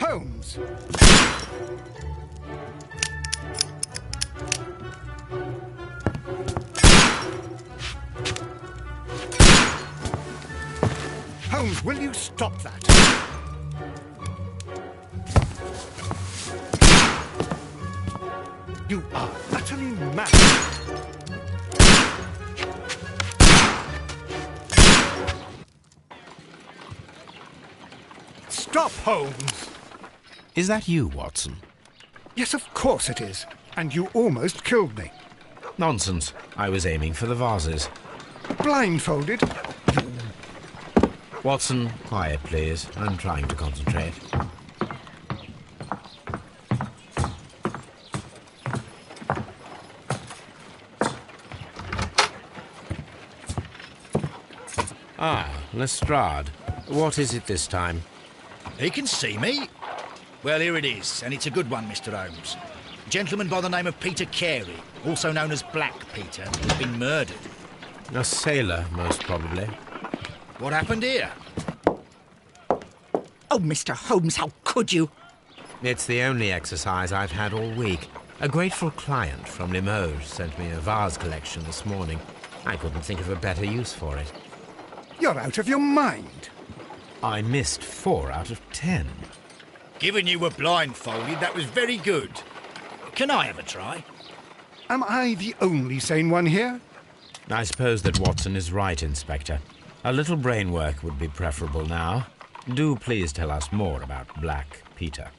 Holmes! Holmes, will you stop that? You are utterly mad. Stop, Holmes! Is that you, Watson? Yes, of course it is. And you almost killed me. Nonsense. I was aiming for the vases. Blindfolded? Watson, quiet, please. I'm trying to concentrate. Ah, Lestrade. What is it this time? He can see me. Well, here it is, and it's a good one, Mr. Holmes. A gentleman by the name of Peter Carey, also known as Black Peter, has been murdered. A sailor, most probably. What happened here? Oh, Mr. Holmes, how could you? It's the only exercise I've had all week. A grateful client from Limoges sent me a vase collection this morning. I couldn't think of a better use for it. You're out of your mind. I missed 4 out of 10. Given you were blindfolded, that was very good. Can I have a try? Am I the only sane one here? I suppose that Watson is right, Inspector. A little brain work would be preferable now. Do please tell us more about Black Peter.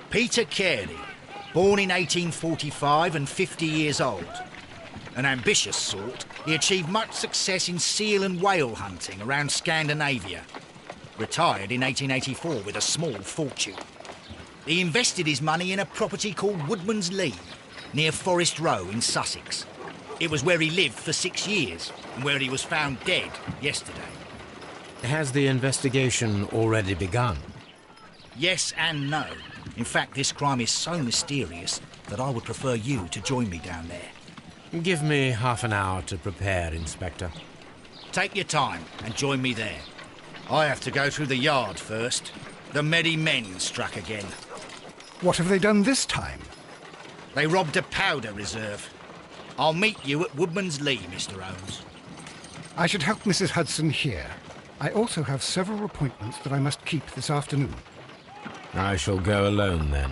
Peter Carey, born in 1845 and 50 years old. An ambitious sort, he achieved much success in seal and whale hunting around Scandinavia. Retired in 1884 with a small fortune. He invested his money in a property called Woodman's Lee, near Forest Row in Sussex. It was where he lived for 6 years, and where he was found dead yesterday. Has the investigation already begun? Yes and no. In fact, this crime is so mysterious that I would prefer you to join me down there. Give me half an hour to prepare, Inspector. Take your time and join me there. I have to go through the yard first. The merry men struck again. What have they done this time? They robbed a powder reserve. I'll meet you at Woodman's Lee, Mr. Holmes. I should help Mrs. Hudson here. I also have several appointments that I must keep this afternoon. I shall go alone, then.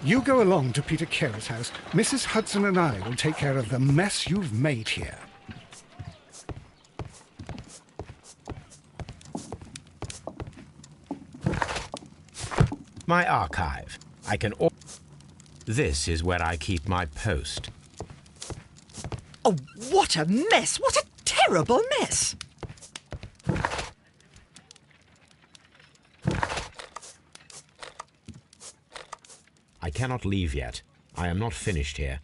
You go along to Peter Carey's house. Mrs. Hudson and I will take care of the mess you've made here. My archive. I can... This is where I keep my post. Oh, what a mess! What a terrible mess! I cannot leave yet. I am not finished here.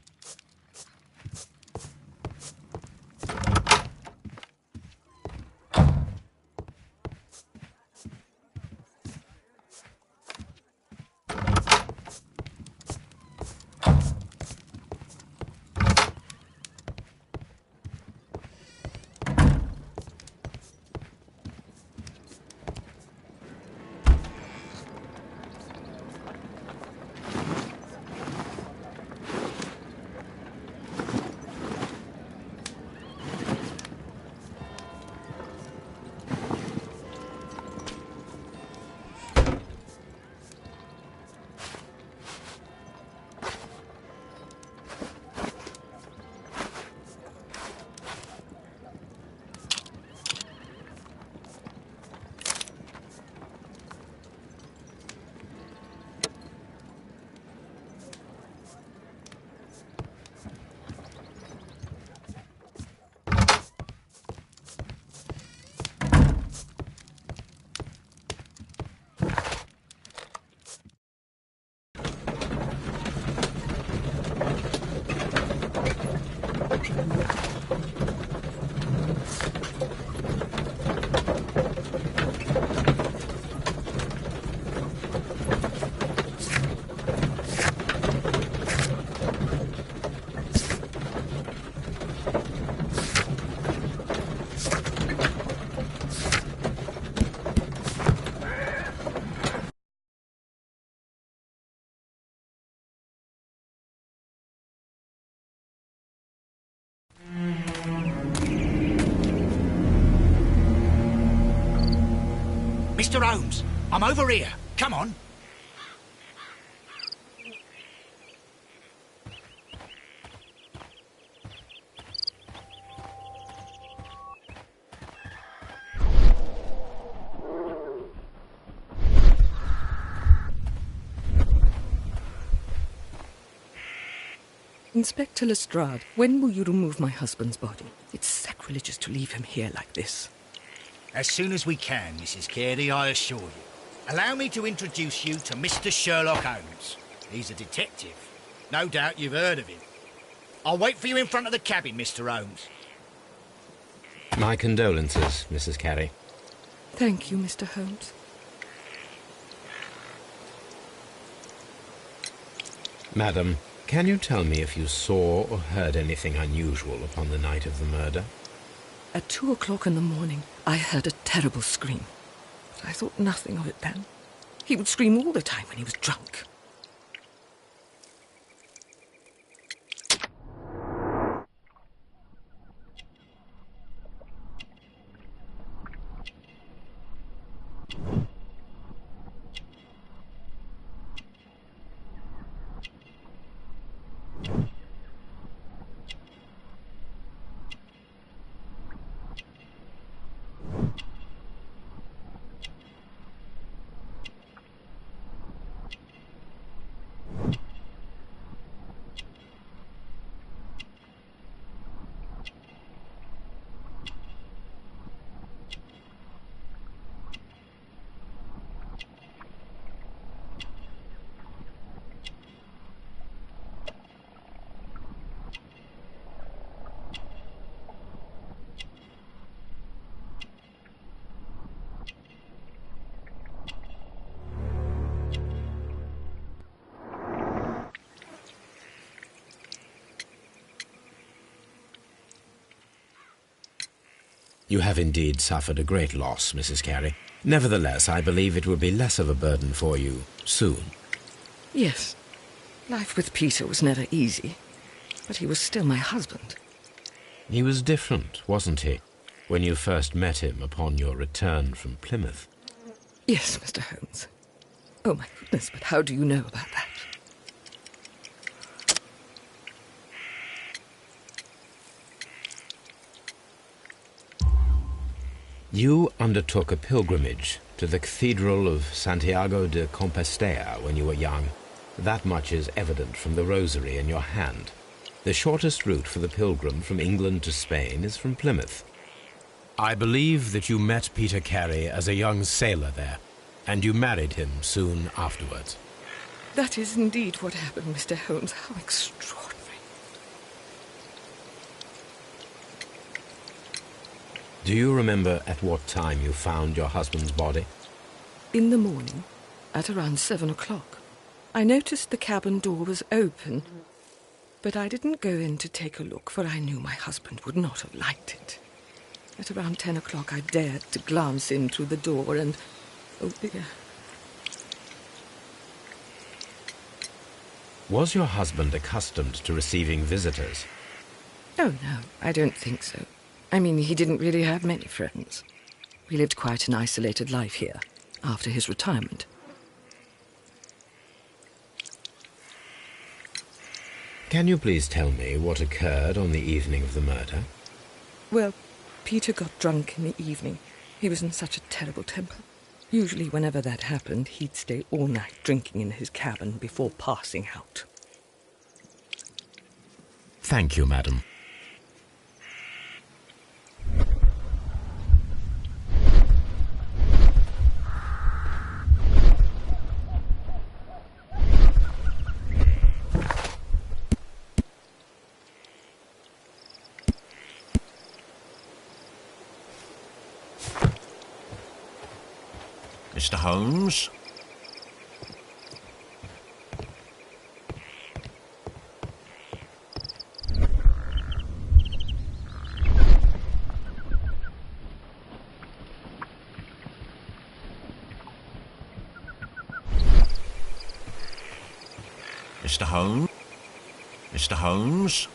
Mr. Holmes, I'm over here. Come on. Inspector Lestrade, when will you remove my husband's body? It's sacrilegious to leave him here like this. As soon as we can, Mrs. Carey, I assure you. Allow me to introduce you to Mr. Sherlock Holmes. He's a detective. No doubt you've heard of him. I'll wait for you in front of the cabin, Mr. Holmes. My condolences, Mrs. Carey. Thank you, Mr. Holmes. Madam, can you tell me if you saw or heard anything unusual upon the night of the murder? At 2 o'clock in the morning, I heard a terrible scream. But I thought nothing of it then. He would scream all the time when he was drunk. You have indeed suffered a great loss, Mrs. Carey. Nevertheless, I believe it will be less of a burden for you soon. Yes. Life with Peter was never easy, but he was still my husband. He was different, wasn't he, when you first met him upon your return from Plymouth? Yes, Mr. Holmes. Oh, my goodness, but how do you know about that? You undertook a pilgrimage to the Cathedral of Santiago de Compostela when you were young. That much is evident from the rosary in your hand. The shortest route for the pilgrim from England to Spain is from Plymouth. I believe that you met Peter Carey as a young sailor there, and you married him soon afterwards. That is indeed what happened, Mr. Holmes. How extraordinary. Do you remember at what time you found your husband's body? In the morning, at around 7 o'clock. I noticed the cabin door was open, but I didn't go in to take a look, for I knew my husband would not have liked it. At around 10 o'clock, I dared to glance in through the door and... oh, dear. Was your husband accustomed to receiving visitors? Oh, no, I don't think so. I mean, he didn't really have many friends. We lived quite an isolated life here, after his retirement. Can you please tell me what occurred on the evening of the murder? Well, Peter got drunk in the evening. He was in such a terrible temper. Usually, whenever that happened, he'd stay all night drinking in his cabin before passing out. Thank you, madam. Mr. Holmes? Mr. Holmes? Mr. Holmes?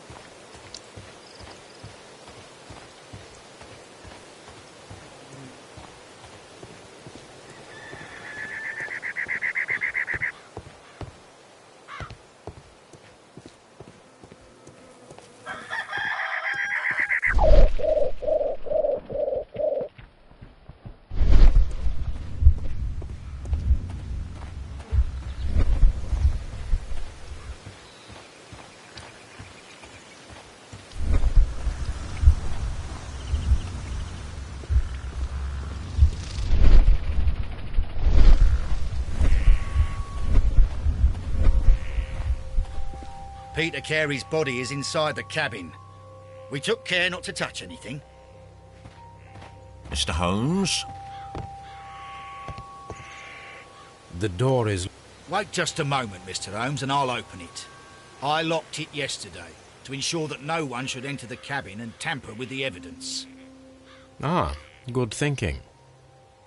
Peter Carey's body is inside the cabin. We took care not to touch anything. Mr. Holmes? The door is... Wait just a moment, Mr. Holmes, and I'll open it. I locked it yesterday to ensure that no one should enter the cabin and tamper with the evidence. Ah, good thinking.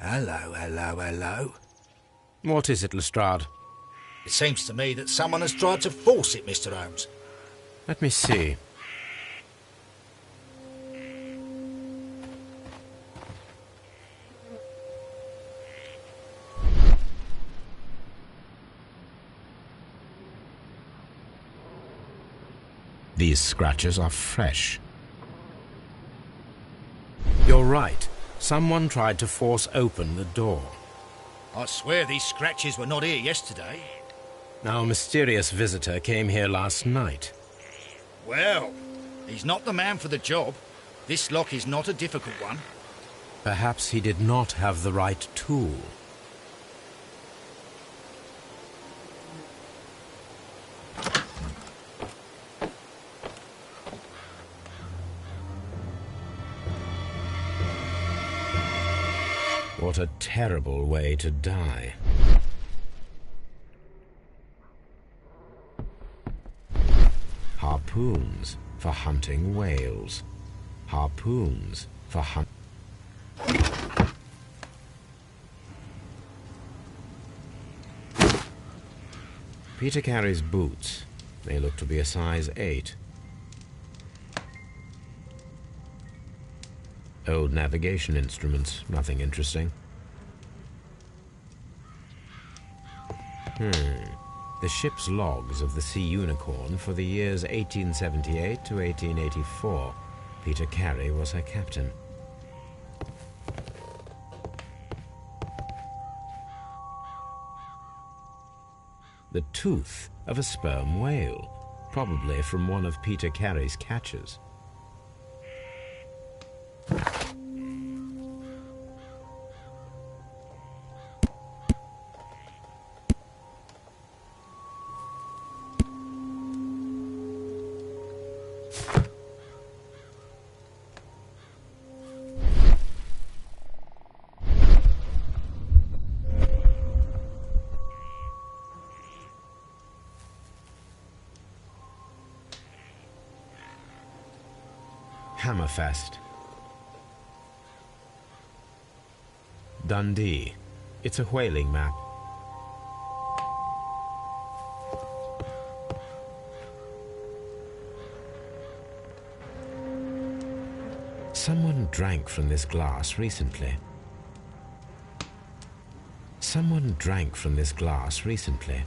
Hello, hello, hello. What is it, Lestrade? It seems to me that someone has tried to force it, Mr. Holmes. Let me see. These scratches are fresh. You're right. Someone tried to force open the door. I swear these scratches were not here yesterday. Our mysterious visitor came here last night. Well, he's not the man for the job. This lock is not a difficult one. Perhaps he did not have the right tool. What a terrible way to die. Harpoons for hunting whales. Harpoons for hunt... Peter Carey's boots. They look to be a size 8. Old navigation instruments, nothing interesting. The ship's logs of the Sea Unicorn for the years 1878 to 1884. Peter Carey was her captain. The tooth of a sperm whale, probably from one of Peter Carey's catches. Hammerfest. Dundee. It's a whaling map. Someone drank from this glass recently. Someone drank from this glass recently.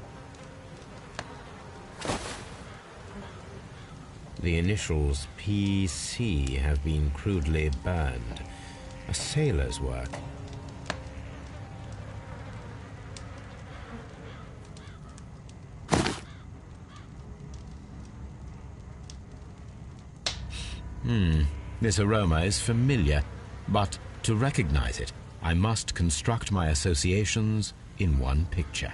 The initials PC have been crudely burned. A sailor's work. This aroma is familiar, but to recognize it, I must construct my associations in one picture.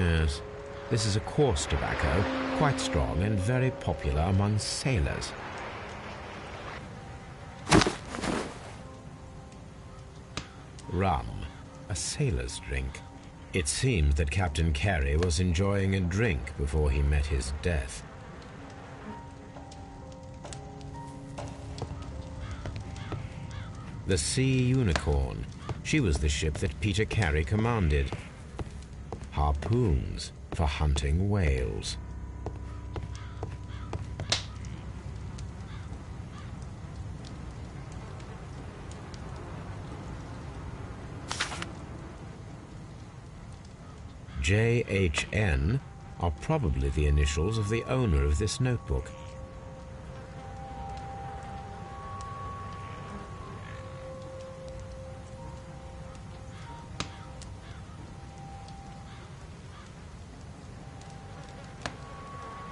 Yes, this is a coarse tobacco, quite strong and very popular among sailors. Rum, a sailor's drink. It seems that Captain Carey was enjoying a drink before he met his death. The Sea Unicorn. She was the ship that Peter Carey commanded. Harpoons for hunting whales. JHN are probably the initials of the owner of this notebook.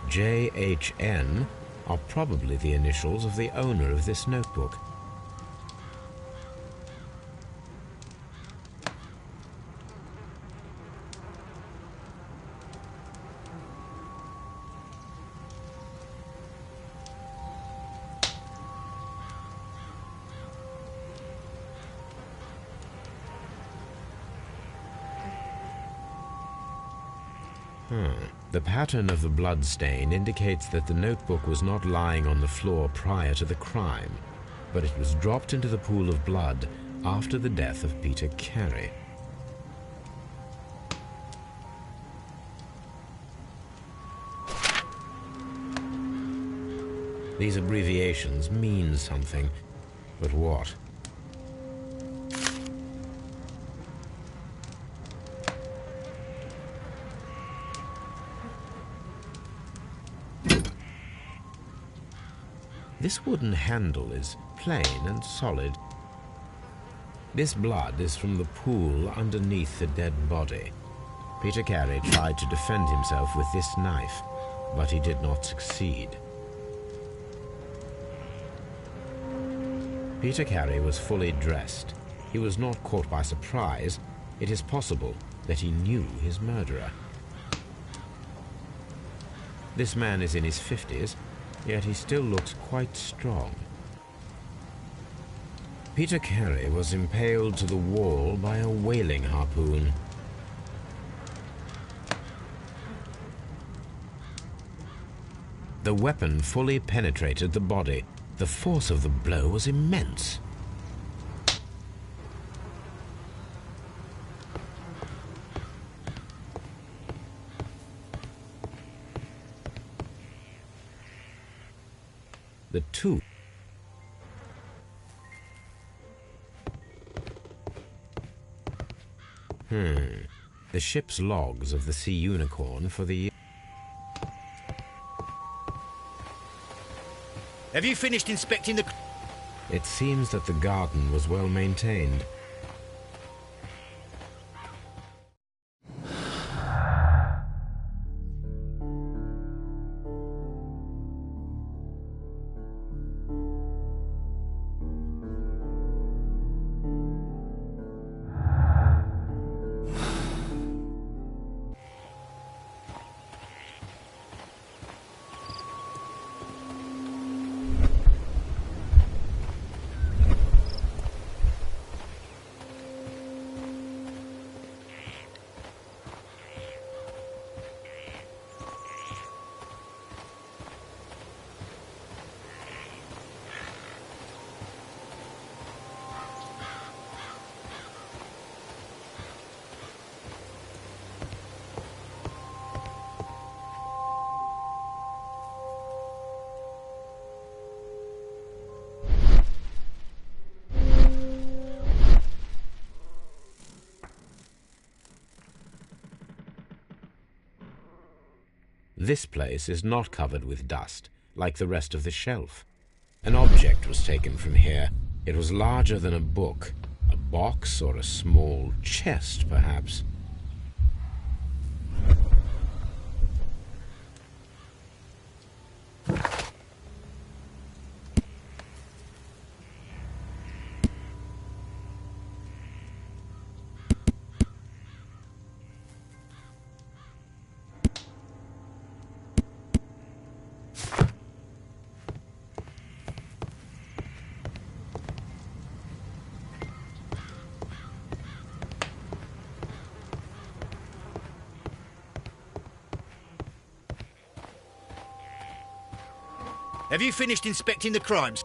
JHN are probably the initials of the owner of this notebook. The pattern of the blood stain indicates that the notebook was not lying on the floor prior to the crime, but it was dropped into the pool of blood after the death of Peter Carey. These abbreviations mean something, but what? This wooden handle is plain and solid. This blood is from the pool underneath the dead body. Peter Carey tried to defend himself with this knife, but he did not succeed. Peter Carey was fully dressed. He was not caught by surprise. It is possible that he knew his murderer. This man is in his 50s, yet he still looks quite strong. Peter Carey was impaled to the wall by a whaling harpoon. The weapon fully penetrated the body. The force of the blow was immense. The two. The ship's logs of the Sea Unicorn for the... Have you finished inspecting the... It seems that the garden was well maintained. This place is not covered with dust, like the rest of the shelf. An object was taken from here. It was larger than a book, a box or a small chest, perhaps. Have you finished inspecting the crimes?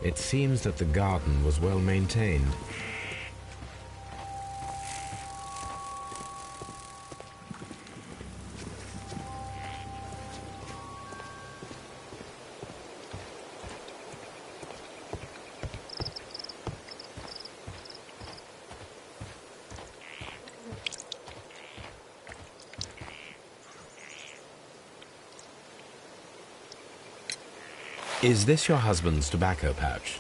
It seems that the garden was well maintained. Is this your husband's tobacco pouch?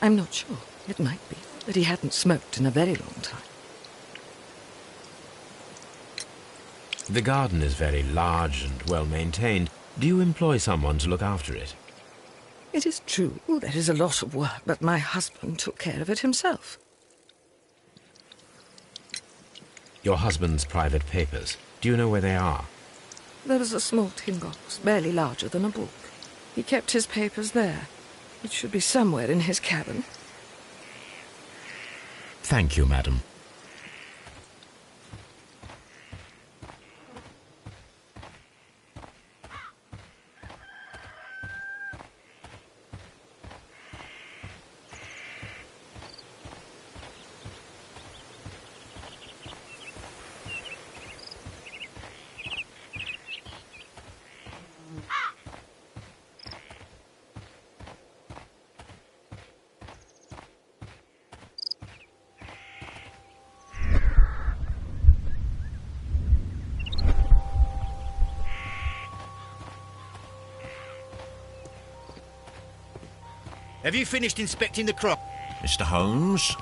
I'm not sure. It might be, but he hadn't smoked in a very long time. The garden is very large and well maintained. Do you employ someone to look after it? It is true, there is a lot of work, but my husband took care of it himself. Your husband's private papers, do you know where they are? There was a small tin box, barely larger than a book. He kept his papers there. It should be somewhere in his cabin. Thank you, madam. Have you finished inspecting the crop? Mr. Holmes?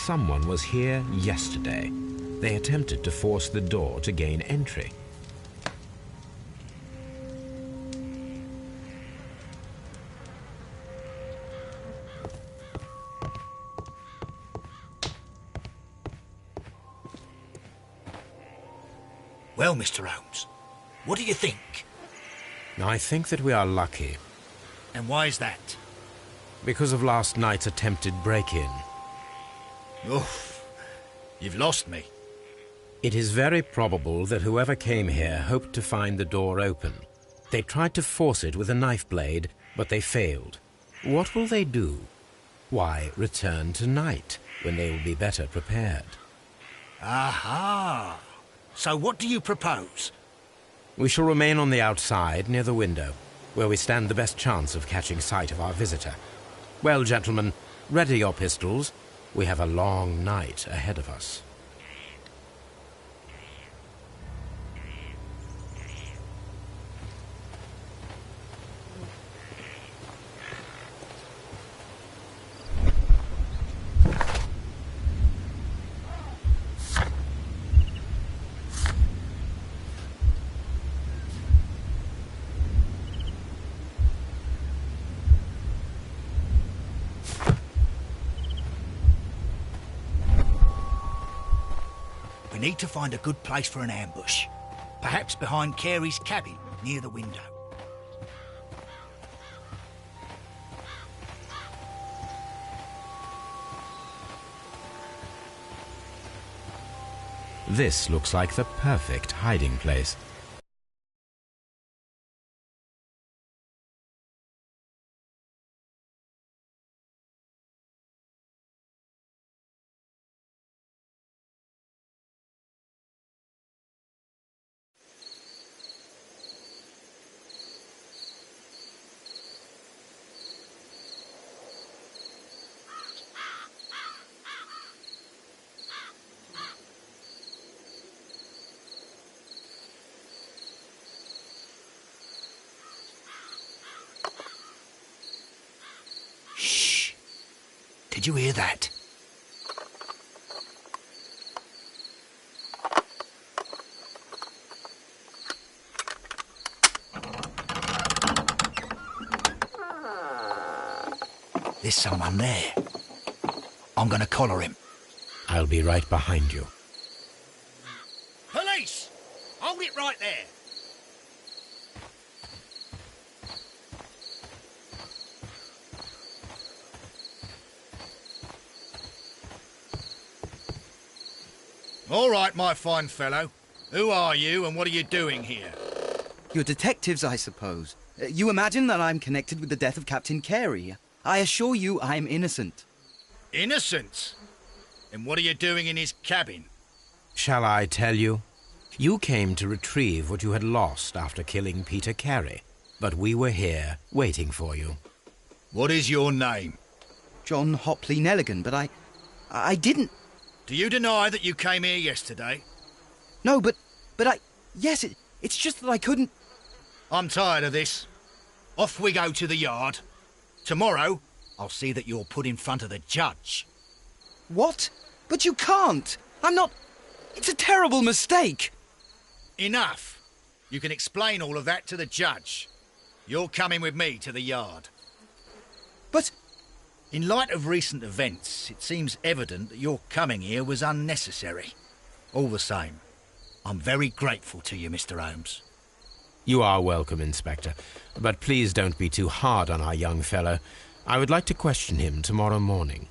Someone was here yesterday. They attempted to force the door to gain entry. Well, Mr. Holmes, what do you think? I think that we are lucky. And why is that? Because of last night's attempted break-in. Oof, you've lost me. It is very probable that whoever came here hoped to find the door open. They tried to force it with a knife blade, but they failed. What will they do? Why, return tonight, when they will be better prepared. Aha! So what do you propose? We shall remain on the outside, near the window, where we stand the best chance of catching sight of our visitor. Well, gentlemen, ready your pistols. We have a long night ahead of us. We need to find a good place for an ambush. Perhaps behind Carey's cabin, near the window. This looks like the perfect hiding place. Shh! Did you hear that? There's someone there. I'm gonna collar him. I'll be right behind you. Police! Hold it right there! All right, my fine fellow. Who are you and what are you doing here? You're detectives, I suppose. You imagine that I'm connected with the death of Captain Carey. I assure you I'm innocent. Innocent? And what are you doing in his cabin? Shall I tell you? You came to retrieve what you had lost after killing Peter Carey, but we were here waiting for you. What is your name? John Hopley Nelligan, but I didn't... Do you deny that you came here yesterday? No, but yes, it's just that I couldn't... I'm tired of this. Off we go to the yard. Tomorrow, I'll see that you're put in front of the judge. What? But you can't! I'm not... It's a terrible mistake! Enough. You can explain all of that to the judge. You're coming with me to the yard. But... In light of recent events, it seems evident that your coming here was unnecessary. All the same, I'm very grateful to you, Mr. Holmes. You are welcome, Inspector, but please don't be too hard on our young fellow. I would like to question him tomorrow morning.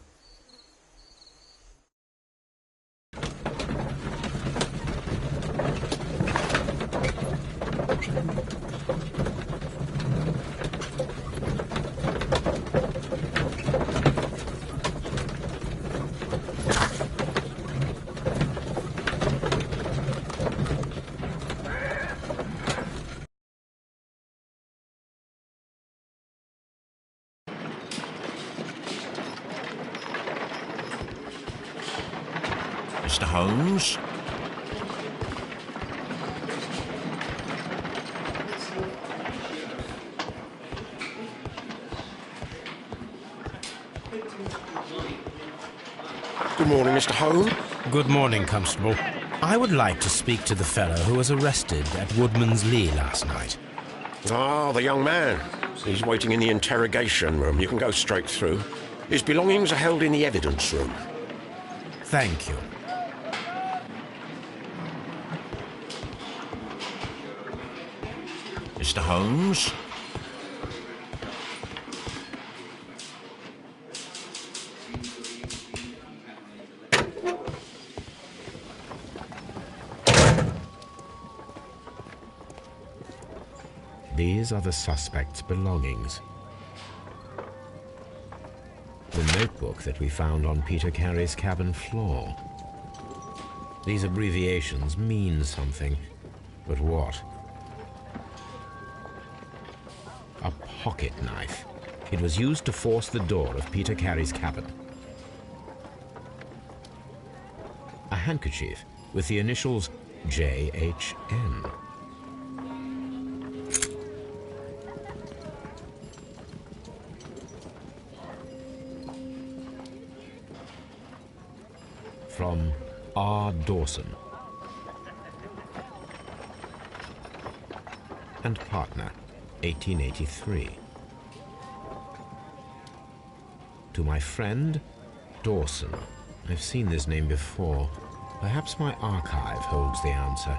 Mr. Holmes? Good morning, Mr. Holmes. Good morning, Constable. I would like to speak to the fellow who was arrested at Woodman's Lee last night. Ah, the young man. He's waiting in the interrogation room. You can go straight through. His belongings are held in the evidence room. Thank you. Mr. Holmes? These are the suspect's belongings. The notebook that we found on Peter Carey's cabin floor. These abbreviations mean something, but what? A pocket knife. It was used to force the door of Peter Carey's cabin. A handkerchief with the initials J.H.N. From R. Dawson and partner, 1883. To my friend, Dawson. I've seen this name before. Perhaps my archive holds the answer.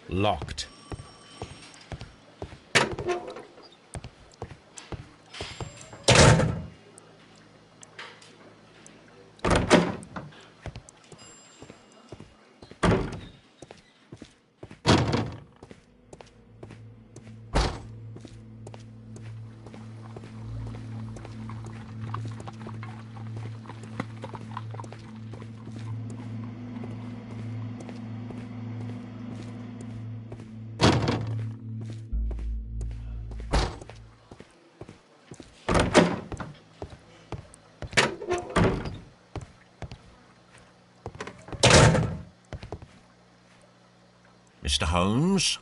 Locked. Mr. Holmes?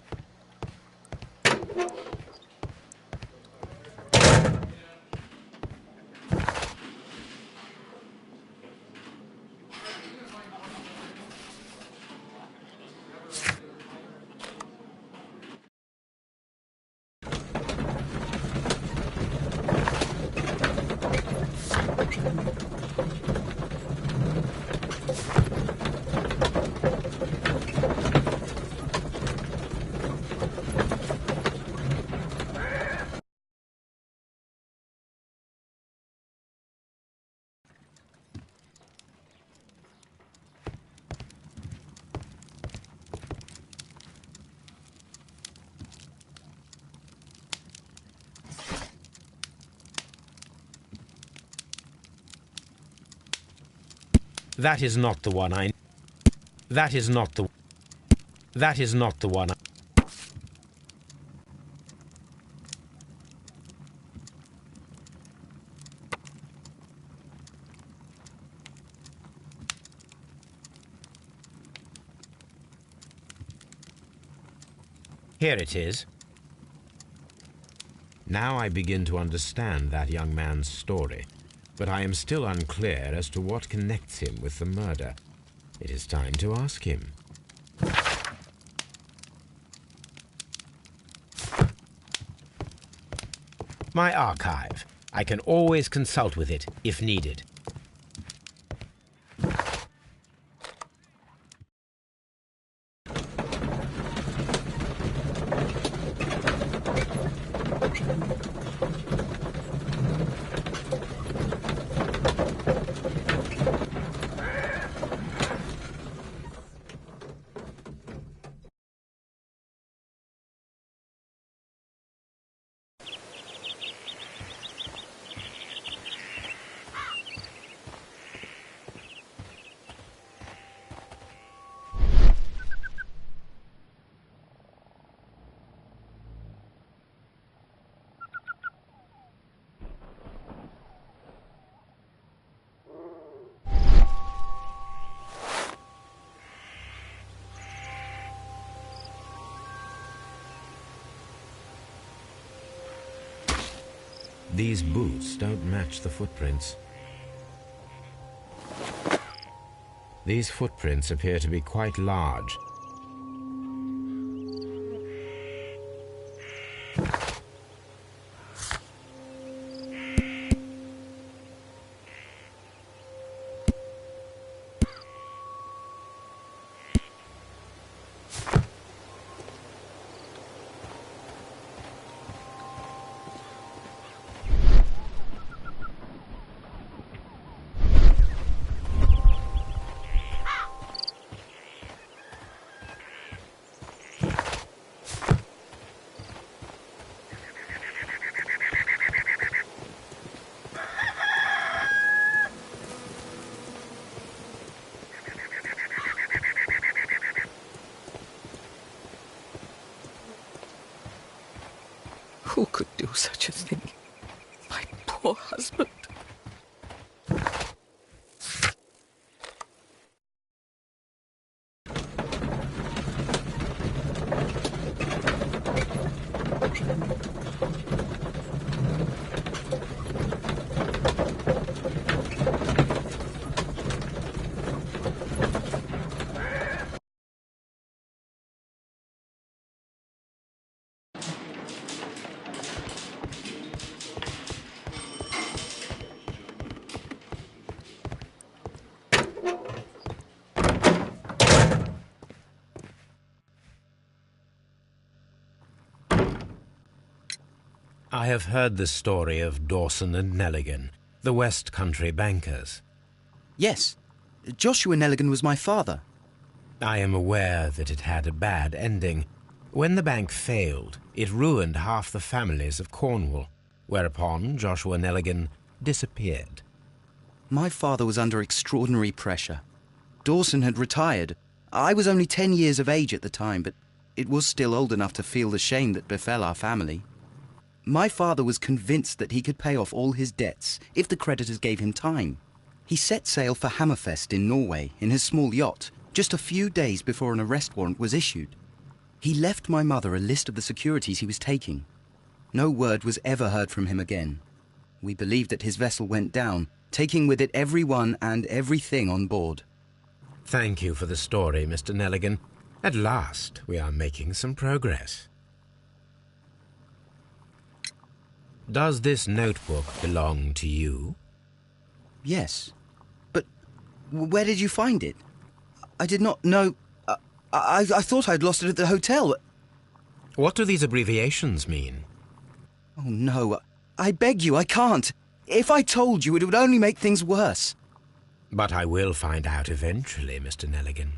That is not the one I... That is not the... That is not the one I... Here it is. Now I begin to understand that young man's story, but I am still unclear as to what connects him with the murder. It is time to ask him. My archive. I can always consult with it if needed. These boots don't match the footprints. These footprints appear to be quite large. Who could do such a thing? My poor husband. I have heard the story of Dawson and Nelligan, the West Country bankers. Yes, Joshua Nelligan was my father. I am aware that it had a bad ending. When the bank failed, it ruined half the families of Cornwall, whereupon Joshua Nelligan disappeared. My father was under extraordinary pressure. Dawson had retired. I was only 10 years of age at the time, but it was still old enough to feel the shame that befell our family. My father was convinced that he could pay off all his debts if the creditors gave him time. He set sail for Hammerfest in Norway in his small yacht, just a few days before an arrest warrant was issued. He left my mother a list of the securities he was taking. No word was ever heard from him again. We believe that his vessel went down, taking with it everyone and everything on board. Thank you for the story, Mr. Nelligan. At last, we are making some progress. Does this notebook belong to you? Yes. But where did you find it? I did not know... I thought I'd lost it at the hotel. What do these abbreviations mean? Oh, no. I beg you, I can't. If I told you, it would only make things worse. But I will find out eventually, Mr. Nelligan.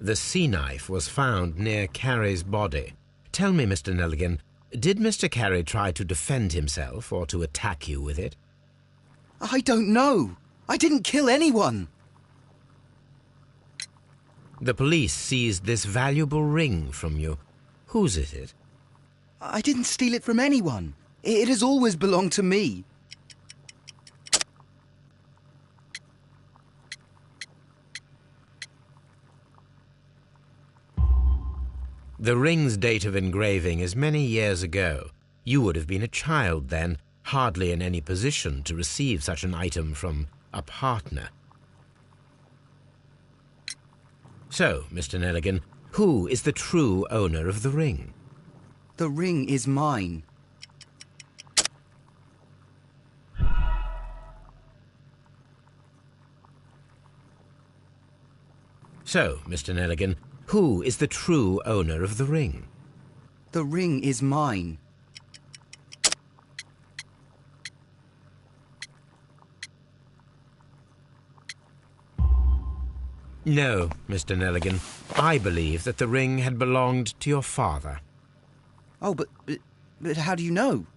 The sea knife was found near Carey's body. Tell me, Mr. Nelligan, did Mr. Carey try to defend himself or to attack you with it? I don't know. I didn't kill anyone. The police seized this valuable ring from you. Whose is it? I didn't steal it from anyone. It has always belonged to me. The ring's date of engraving is many years ago. You would have been a child then, hardly in any position to receive such an item from a partner. So, Mr. Nelligan, who is the true owner of the ring? The ring is mine. So, Mr. Nelligan, who is the true owner of the ring? The ring is mine. No, Mr. Nelligan. I believe that the ring had belonged to your father. Oh, but how do you know?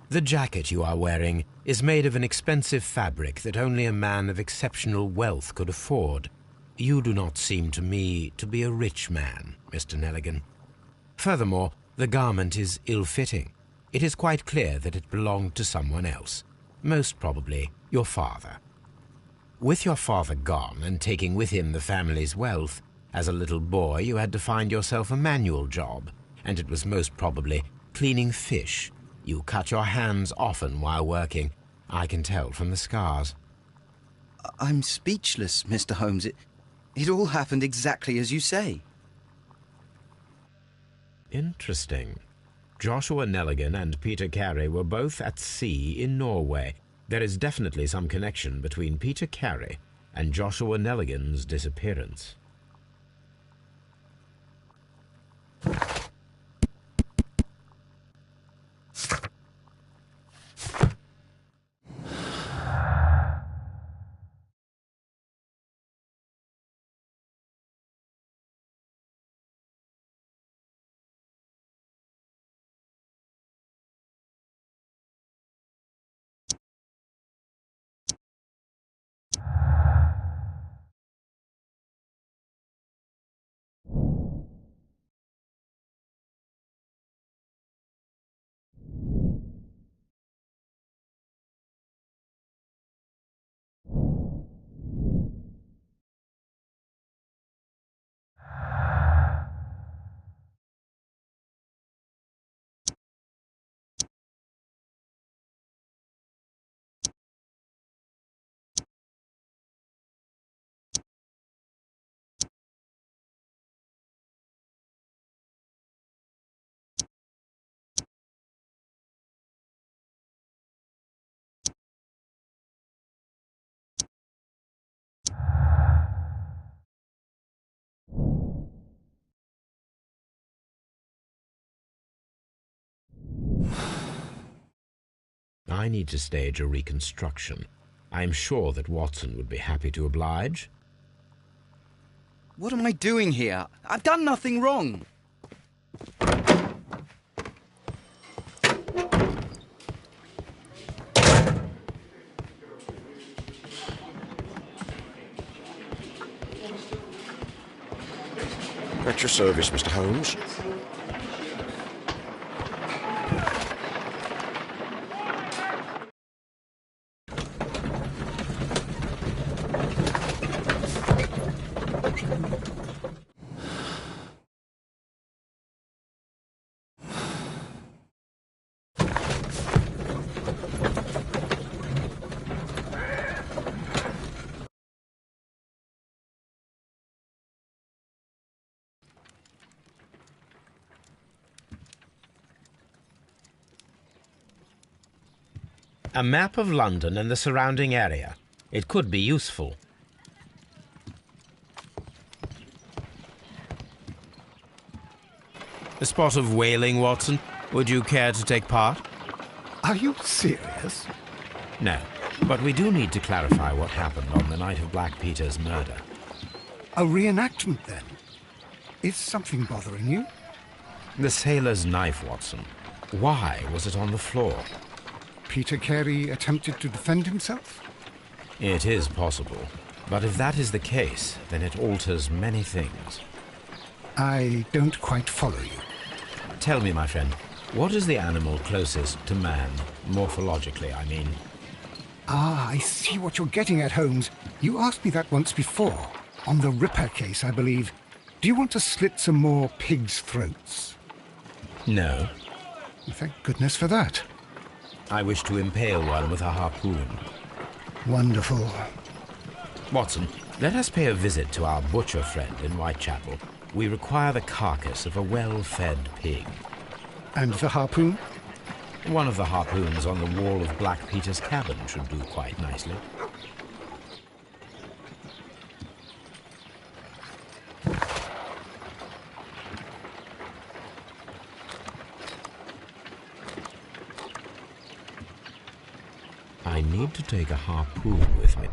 The jacket you are wearing is made of an expensive fabric that only a man of exceptional wealth could afford. You do not seem to me to be a rich man, Mr. Nelligan. Furthermore, the garment is ill-fitting. It is quite clear that it belonged to someone else, most probably your father. With your father gone and taking with him the family's wealth, as a little boy you had to find yourself a manual job, and it was most probably cleaning fish. You cut your hands often while working. I can tell from the scars. I'm speechless, Mr. Holmes. It all happened exactly as you say. Interesting. Joshua Nelligan and Peter Carey were both at sea in Norway. There is definitely some connection between Peter Carey and Joshua Nelligan's disappearance. I need to stage a reconstruction. I am sure that Watson would be happy to oblige. What am I doing here? I've done nothing wrong. At your service, Mr. Holmes. A map of London and the surrounding area. It could be useful. A spot of whaling, Watson. Would you care to take part? Are you serious? No, but we do need to clarify what happened on the night of Black Peter's murder. A reenactment, then? Is something bothering you? The sailor's knife, Watson. Why was it on the floor? Peter Carey attempted to defend himself? It is possible. But if that is the case, then it alters many things. I don't quite follow you. Tell me, my friend, what is the animal closest to man, morphologically, I mean? Ah, I see what you're getting at, Holmes. You asked me that once before. On the Ripper case, I believe. Do you want to slit some more pigs' throats? No. Thank goodness for that. I wish to impale one with a harpoon. Wonderful. Watson, let us pay a visit to our butcher friend in Whitechapel. We require the carcass of a well-fed pig. And the harpoon? One of the harpoons on the wall of Black Peter's cabin should do quite nicely. need to take a harpoon with me.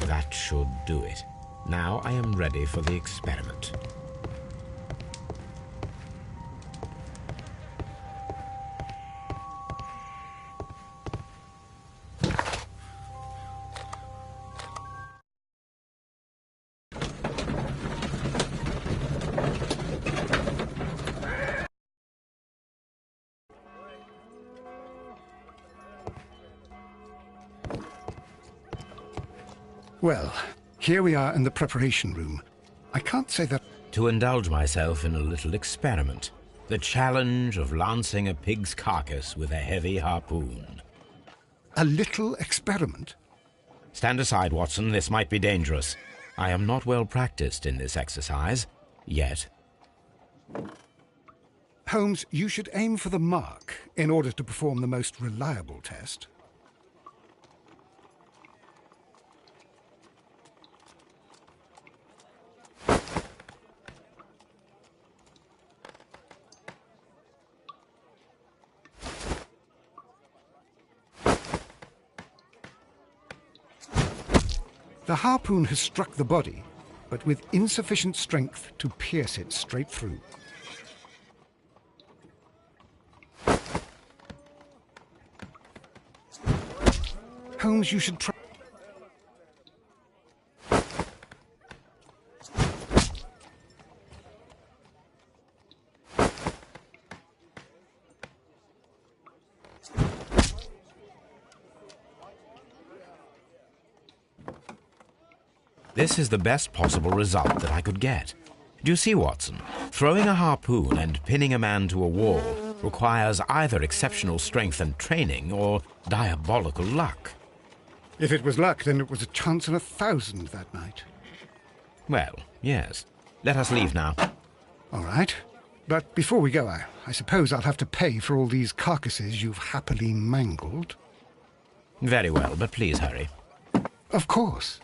That should do it. Now I am ready for the experiment. Well, here we are in the preparation room. I can't say that... To indulge myself in a little experiment. The challenge of lancing a pig's carcass with a heavy harpoon. A little experiment? Stand aside, Watson. This might be dangerous. I am not well practiced in this exercise. Yet. Holmes, you should aim for the mark in order to perform the most reliable test. The harpoon has struck the body, but with insufficient strength to pierce it straight through. Holmes, you should try... This is the best possible result that I could get. Do you see, Watson? Throwing a harpoon and pinning a man to a wall requires either exceptional strength and training or diabolical luck. If it was luck, then it was a chance in 1,000 that night. Well, yes. Let us leave now. All right. But before we go, I suppose I'll have to pay for all these carcasses you've happily mangled. Very well, but please hurry. Of course.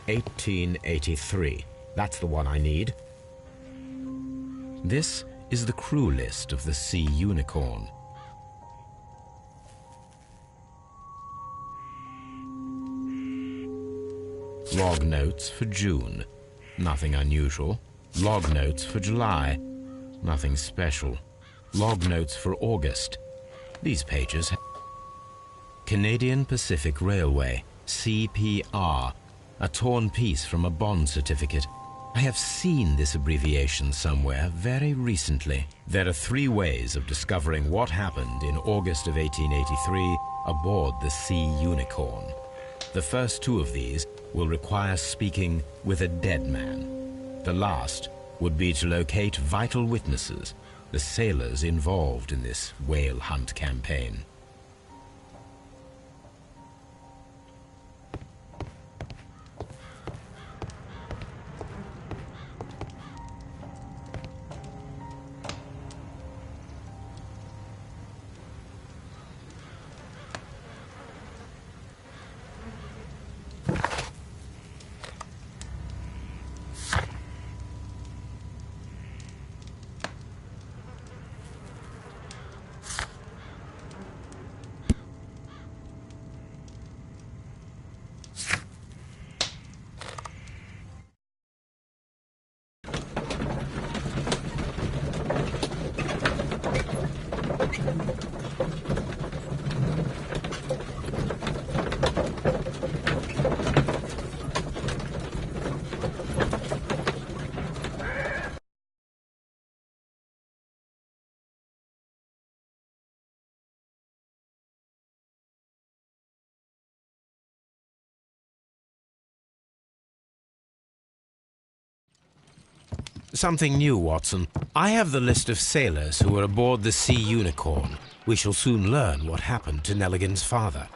1883. That's the one I need. This is the crew list of the Sea Unicorn. Log notes for June. Nothing unusual. Log notes for July. Nothing special. Log notes for August. These pages. Canadian Pacific Railway, CPR. A torn piece from a bond certificate. I have seen this abbreviation somewhere very recently. There are 3 ways of discovering what happened in August of 1883 aboard the Sea Unicorn. The first 2 of these will require speaking with a dead man. The last would be to locate vital witnesses, the sailors involved in this whale hunt campaign. Something new, Watson. I have the list of sailors who were aboard the Sea Unicorn. We shall soon learn what happened to Nelligan's father.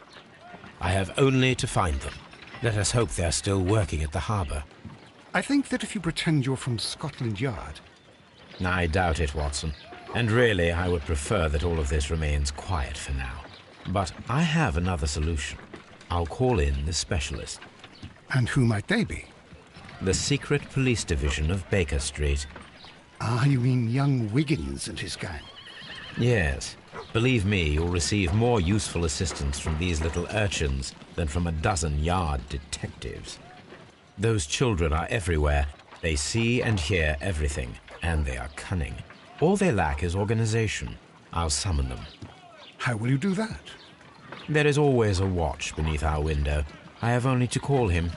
I have only to find them. Let us hope they are still working at the harbour. I think that if you pretend you're from Scotland Yard... I doubt it, Watson. And really, I would prefer that all of this remains quiet for now. But I have another solution. I'll call in the specialist. And who might they be? The secret police division of Baker Street. Ah, you mean young Wiggins and his gang? Yes. Believe me, you'll receive more useful assistance from these little urchins than from a dozen yard detectives. Those children are everywhere. They see and hear everything, and they are cunning. All they lack is organization. I'll summon them. How will you do that? There is always a watch beneath our window. I have only to call him.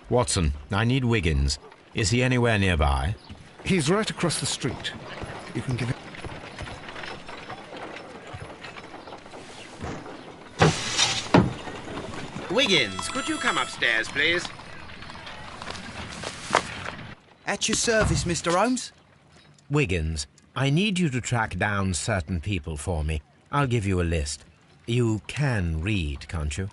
Watson, I need Wiggins. Is he anywhere nearby? He's right across the street. You can give it... Wiggins, could you come upstairs, please? At your service, Mr. Holmes. Wiggins, I need you to track down certain people for me. I'll give you a list. You can read, can't you?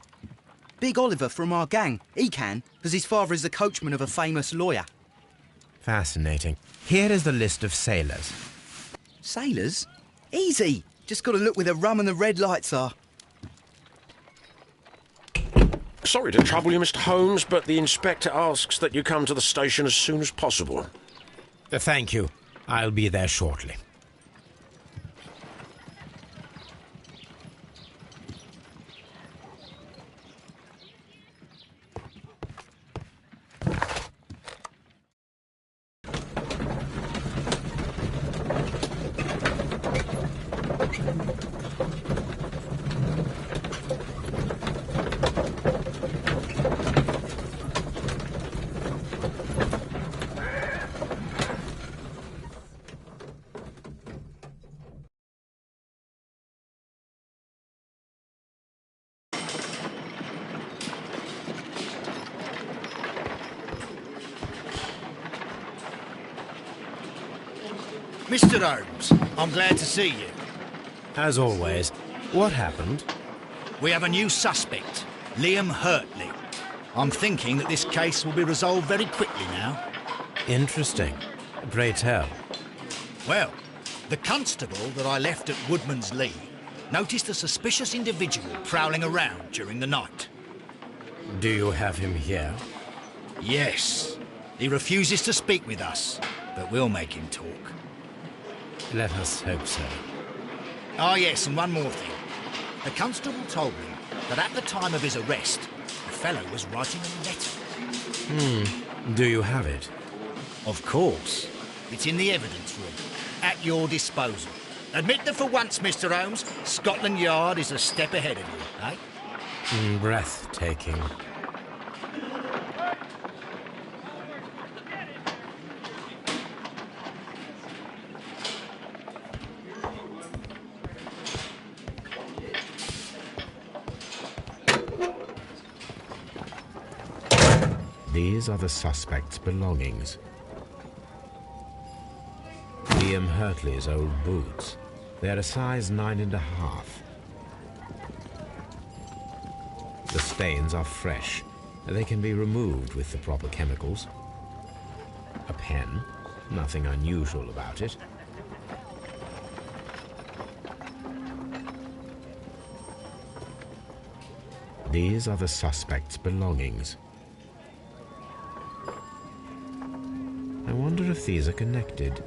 Big Oliver from our gang. He can, because his father is the coachman of a famous lawyer. Fascinating. Here is the list of sailors. Sailors? Easy. Just got to look where the rum and the red lights are. Sorry to trouble you, Mr. Holmes, but the inspector asks that you come to the station as soon as possible. Thank you. I'll be there shortly. Mr. Holmes, I'm glad to see you. As always, what happened? We have a new suspect, Liam Hurtley. I'm thinking that this case will be resolved very quickly now. Interesting. Pray tell. Well, the constable that I left at Woodman's Lee noticed a suspicious individual prowling around during the night. Do you have him here? Yes. He refuses to speak with us, but we'll make him talk. Let us hope so. Oh, yes, and one more thing. The constable told me that at the time of his arrest, the fellow was writing a letter. Do you have it? Of course. It's in the evidence room, at your disposal. Admit that for once, Mr. Holmes, Scotland Yard is a step ahead of you, eh? Breathtaking. These are the suspect's belongings. Liam Hurtley's old boots. They're a size 9.5. The stains are fresh. They can be removed with the proper chemicals. A pen. Nothing unusual about it. These are the suspect's belongings. I wonder if these are connected.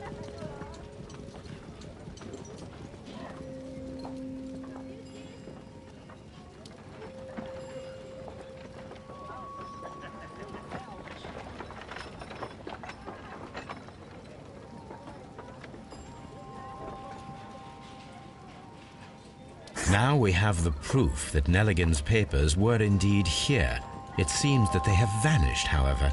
Now we have the proof that Nelligan's papers were indeed here. It seems that they have vanished, however.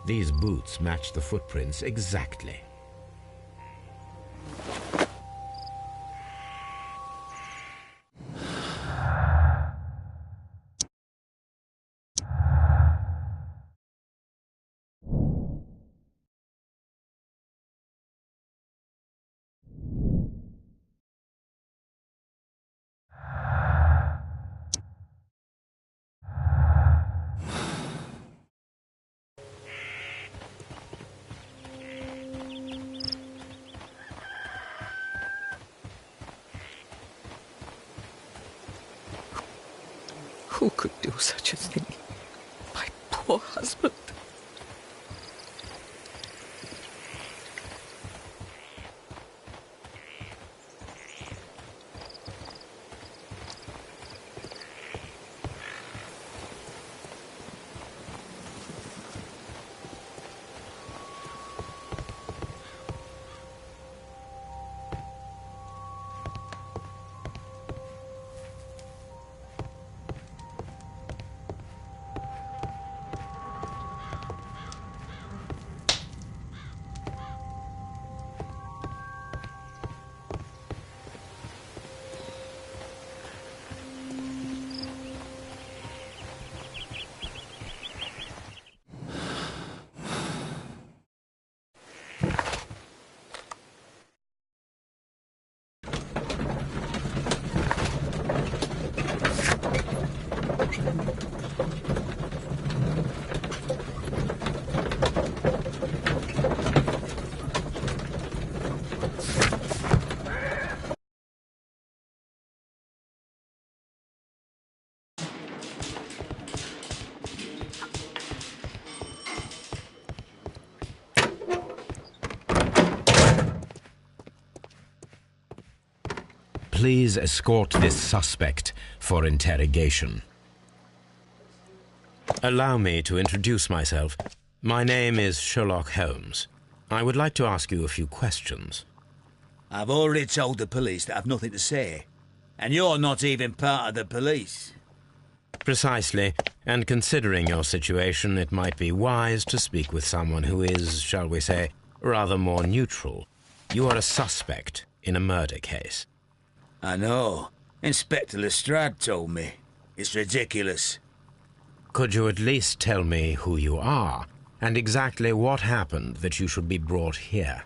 These boots match the footprints exactly. Who could do such a thing? My poor husband. Please escort this suspect for interrogation. Allow me to introduce myself. My name is Sherlock Holmes. I would like to ask you a few questions. I've already told the police that I've nothing to say. And you're not even part of the police. Precisely, and considering your situation, it might be wise to speak with someone who is, shall we say, rather more neutral. You are a suspect in a murder case. I know. Inspector Lestrade told me. It's ridiculous. Could you at least tell me who you are, and exactly what happened that you should be brought here?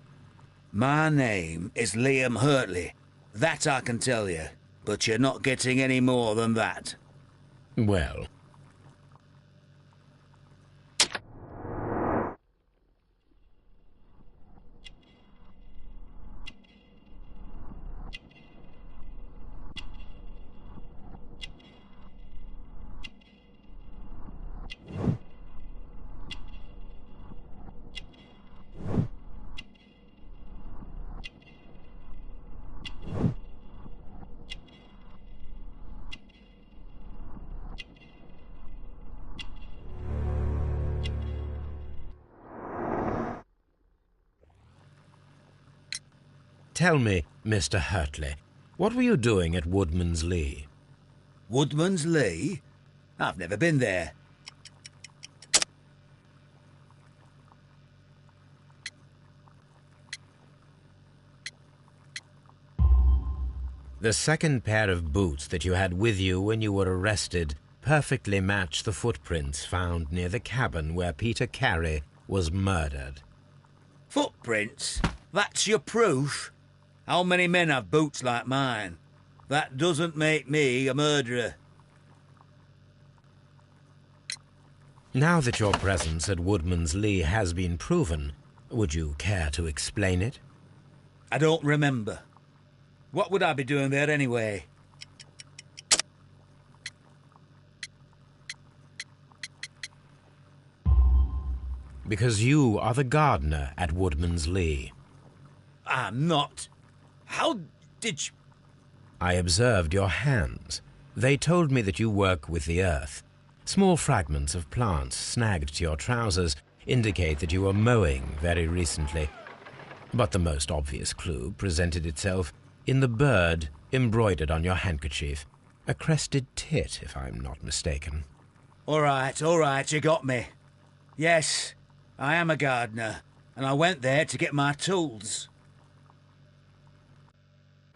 My name is Liam Hurtley. That I can tell you, but you're not getting any more than that. Well... Tell me, Mr. Hurtley, what were you doing at Woodman's Lee? Woodman's Lee? I've never been there. The second pair of boots that you had with you when you were arrested perfectly match the footprints found near the cabin where Peter Carey was murdered. Footprints? That's your proof? How many men have boots like mine? That doesn't make me a murderer. Now that your presence at Woodman's Lee has been proven, would you care to explain it? I don't remember. What would I be doing there anyway? Because you are the gardener at Woodman's Lee. I'm not. How did you... I observed your hands. They told me that you work with the earth. Small fragments of plants snagged to your trousers indicate that you were mowing very recently. But the most obvious clue presented itself in the bird embroidered on your handkerchief. A crested tit, if I'm not mistaken. All right, you got me. Yes, I am a gardener, and I went there to get my tools.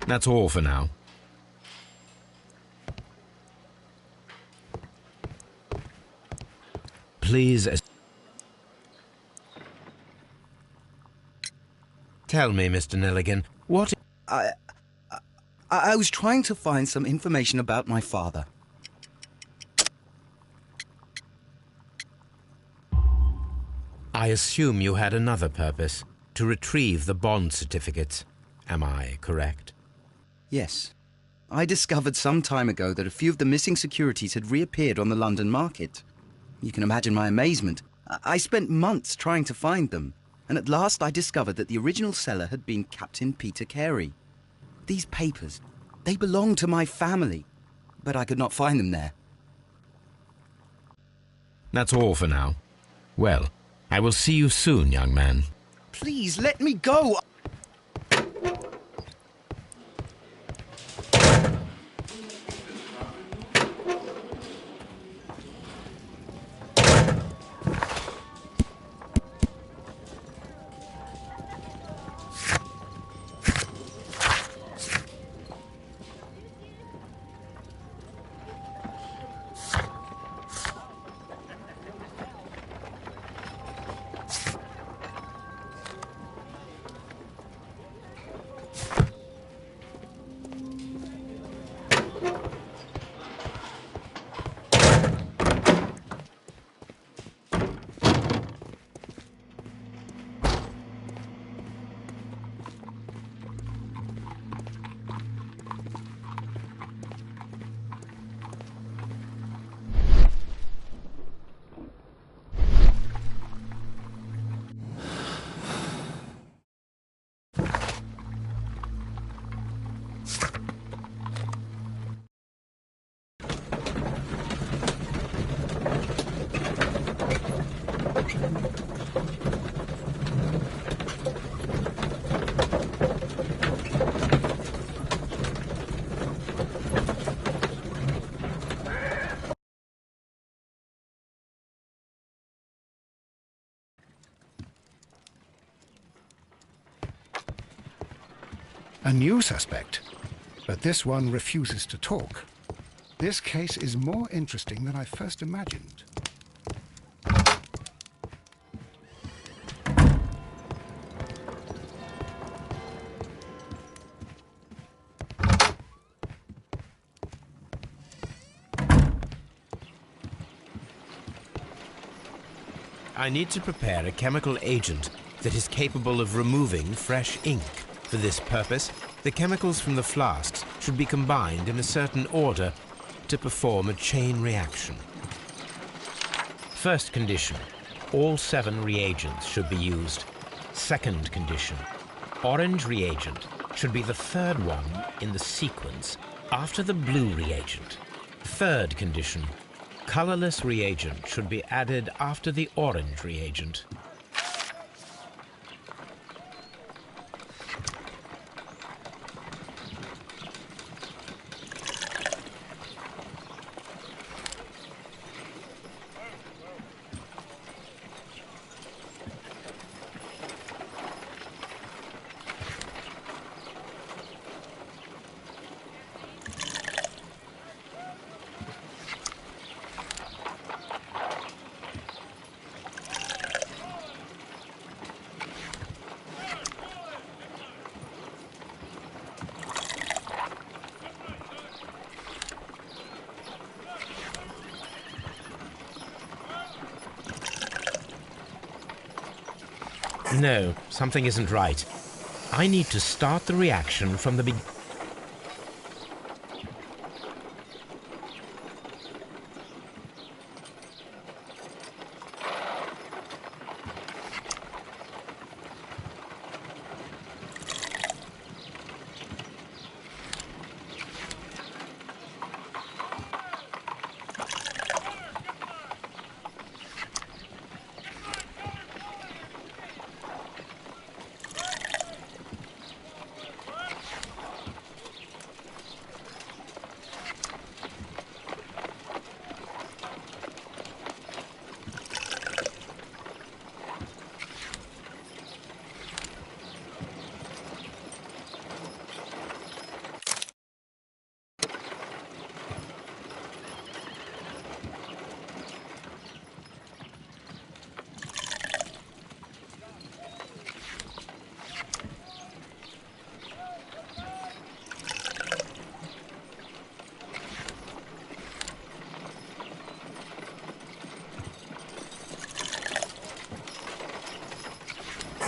That's all for now. Please... Tell me, Mr. Nelligan, what... I was trying to find some information about my father. I assume you had another purpose, to retrieve the bond certificates. Am I correct? Yes. I discovered some time ago that a few of the missing securities had reappeared on the London market. You can imagine my amazement. I spent months trying to find them, and at last I discovered that the original seller had been Captain Peter Carey. These papers, they belonged to my family, but I could not find them there. That's all for now. Well, I will see you soon, young man. Please, let me go! A new suspect. But this one refuses to talk. This case is more interesting than I first imagined. I need to prepare a chemical agent that is capable of removing fresh ink. For this purpose, the chemicals from the flasks should be combined in a certain order to perform a chain reaction. First condition, all 7 reagents should be used. Second condition, orange reagent should be the third one in the sequence after the blue reagent. Third condition, colorless reagent should be added after the orange reagent. No, something isn't right. I need to start the reaction from the beginning.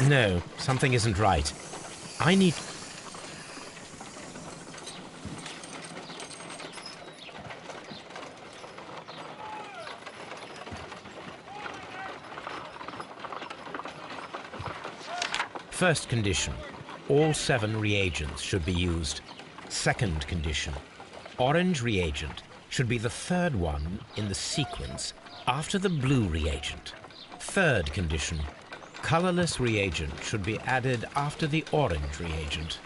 No, something isn't right. I need... First condition, all 7 reagents should be used. Second condition, orange reagent should be the third one in the sequence after the blue reagent. Third condition, colorless reagent should be added after the orange reagent.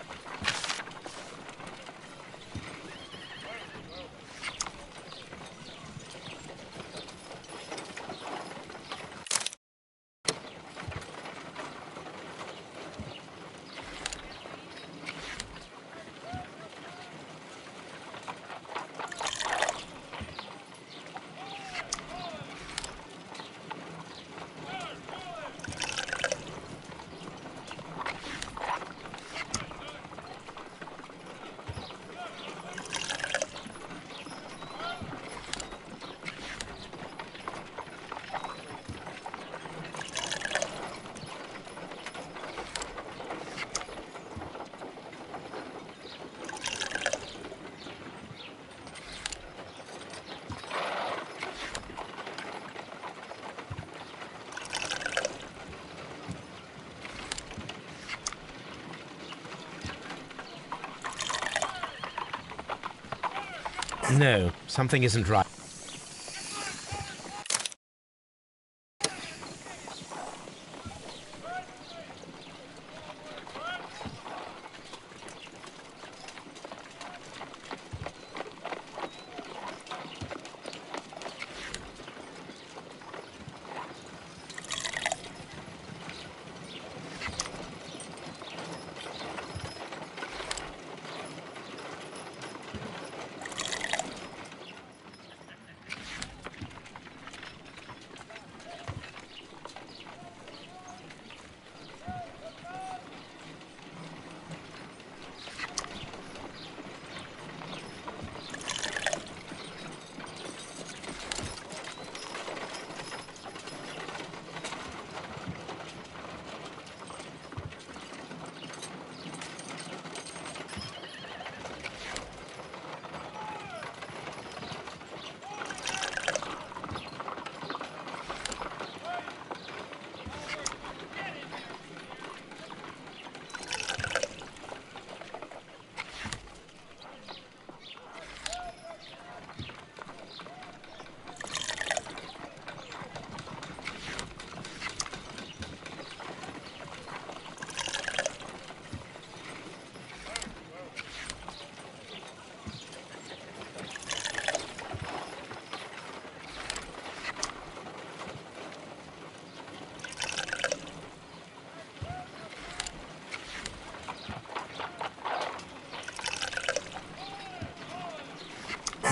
No, something isn't right.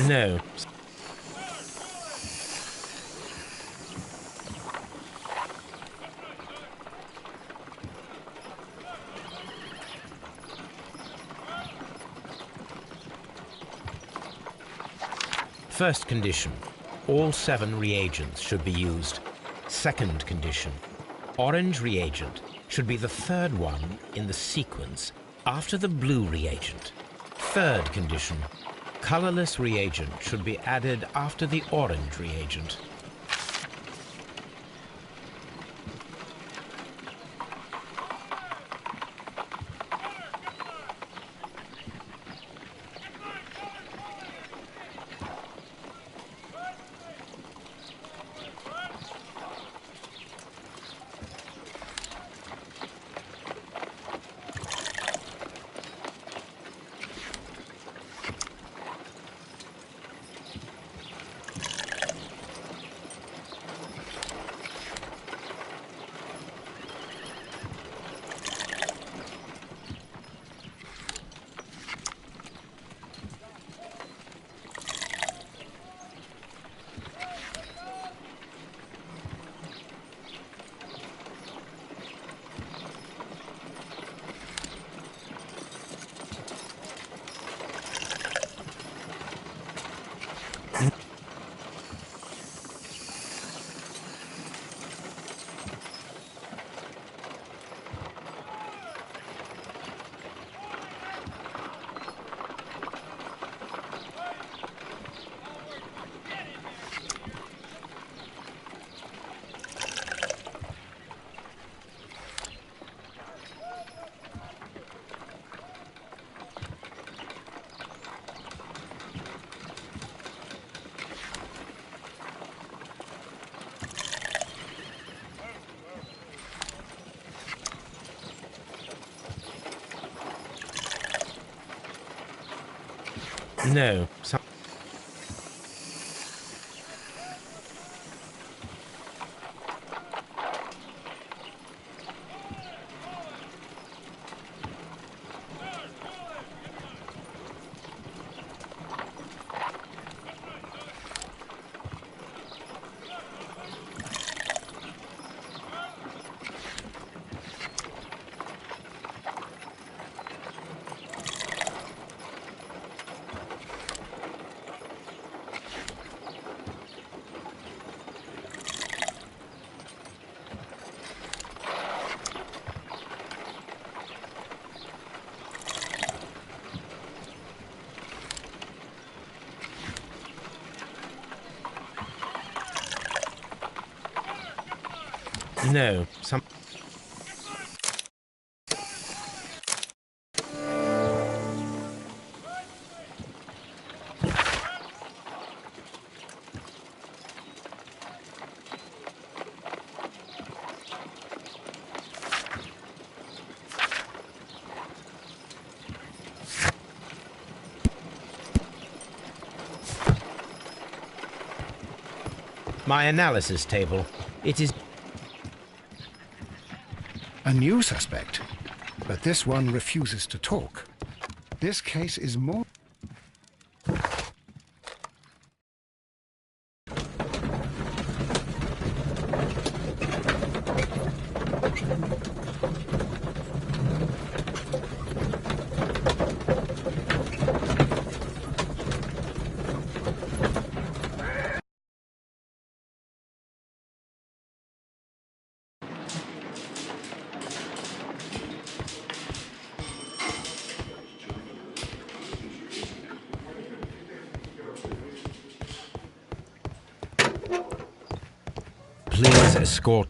No. First condition, all 7 reagents should be used. Second condition, orange reagent should be the third one in the sequence after the blue reagent. Third condition, colorless reagent should be added after the orange reagent. No. No. My analysis table. It is a new suspect, but this one refuses to talk. This case is more... Please escort.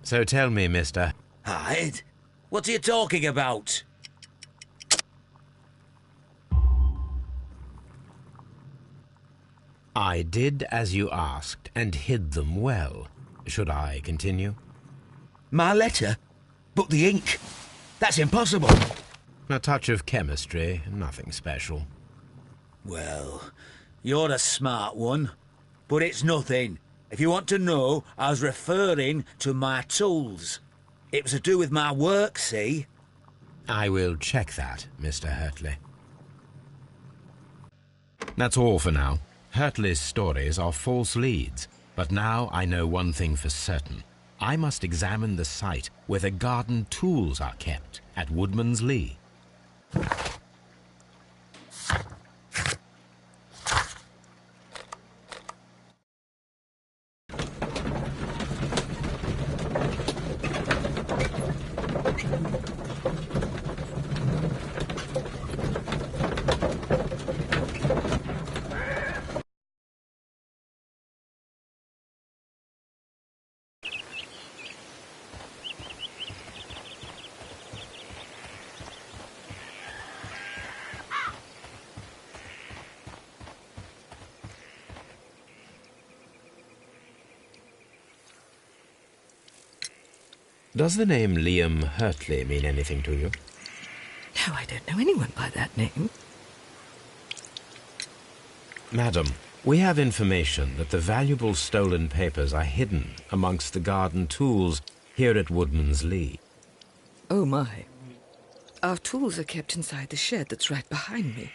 So tell me, mister. Hyde? What are you talking about? I did as you asked and hid them well. Should I continue? My letter? But the ink? That's impossible. A touch of chemistry, nothing special. Well, you're a smart one, but it's nothing. If you want to know, I was referring to my tools. It was to do with my work, see? I will check that, Mr. Hurtley. That's all for now. Hurtley's stories are false leads, but now I know one thing for certain. I must examine the site where the garden tools are kept at Woodman's Lee. Does the name Liam Hurtley mean anything to you? No, I don't know anyone by that name. Madam, we have information that the valuable stolen papers are hidden amongst the garden tools here at Woodman's Lee. Oh, my. Our tools are kept inside the shed that's right behind me.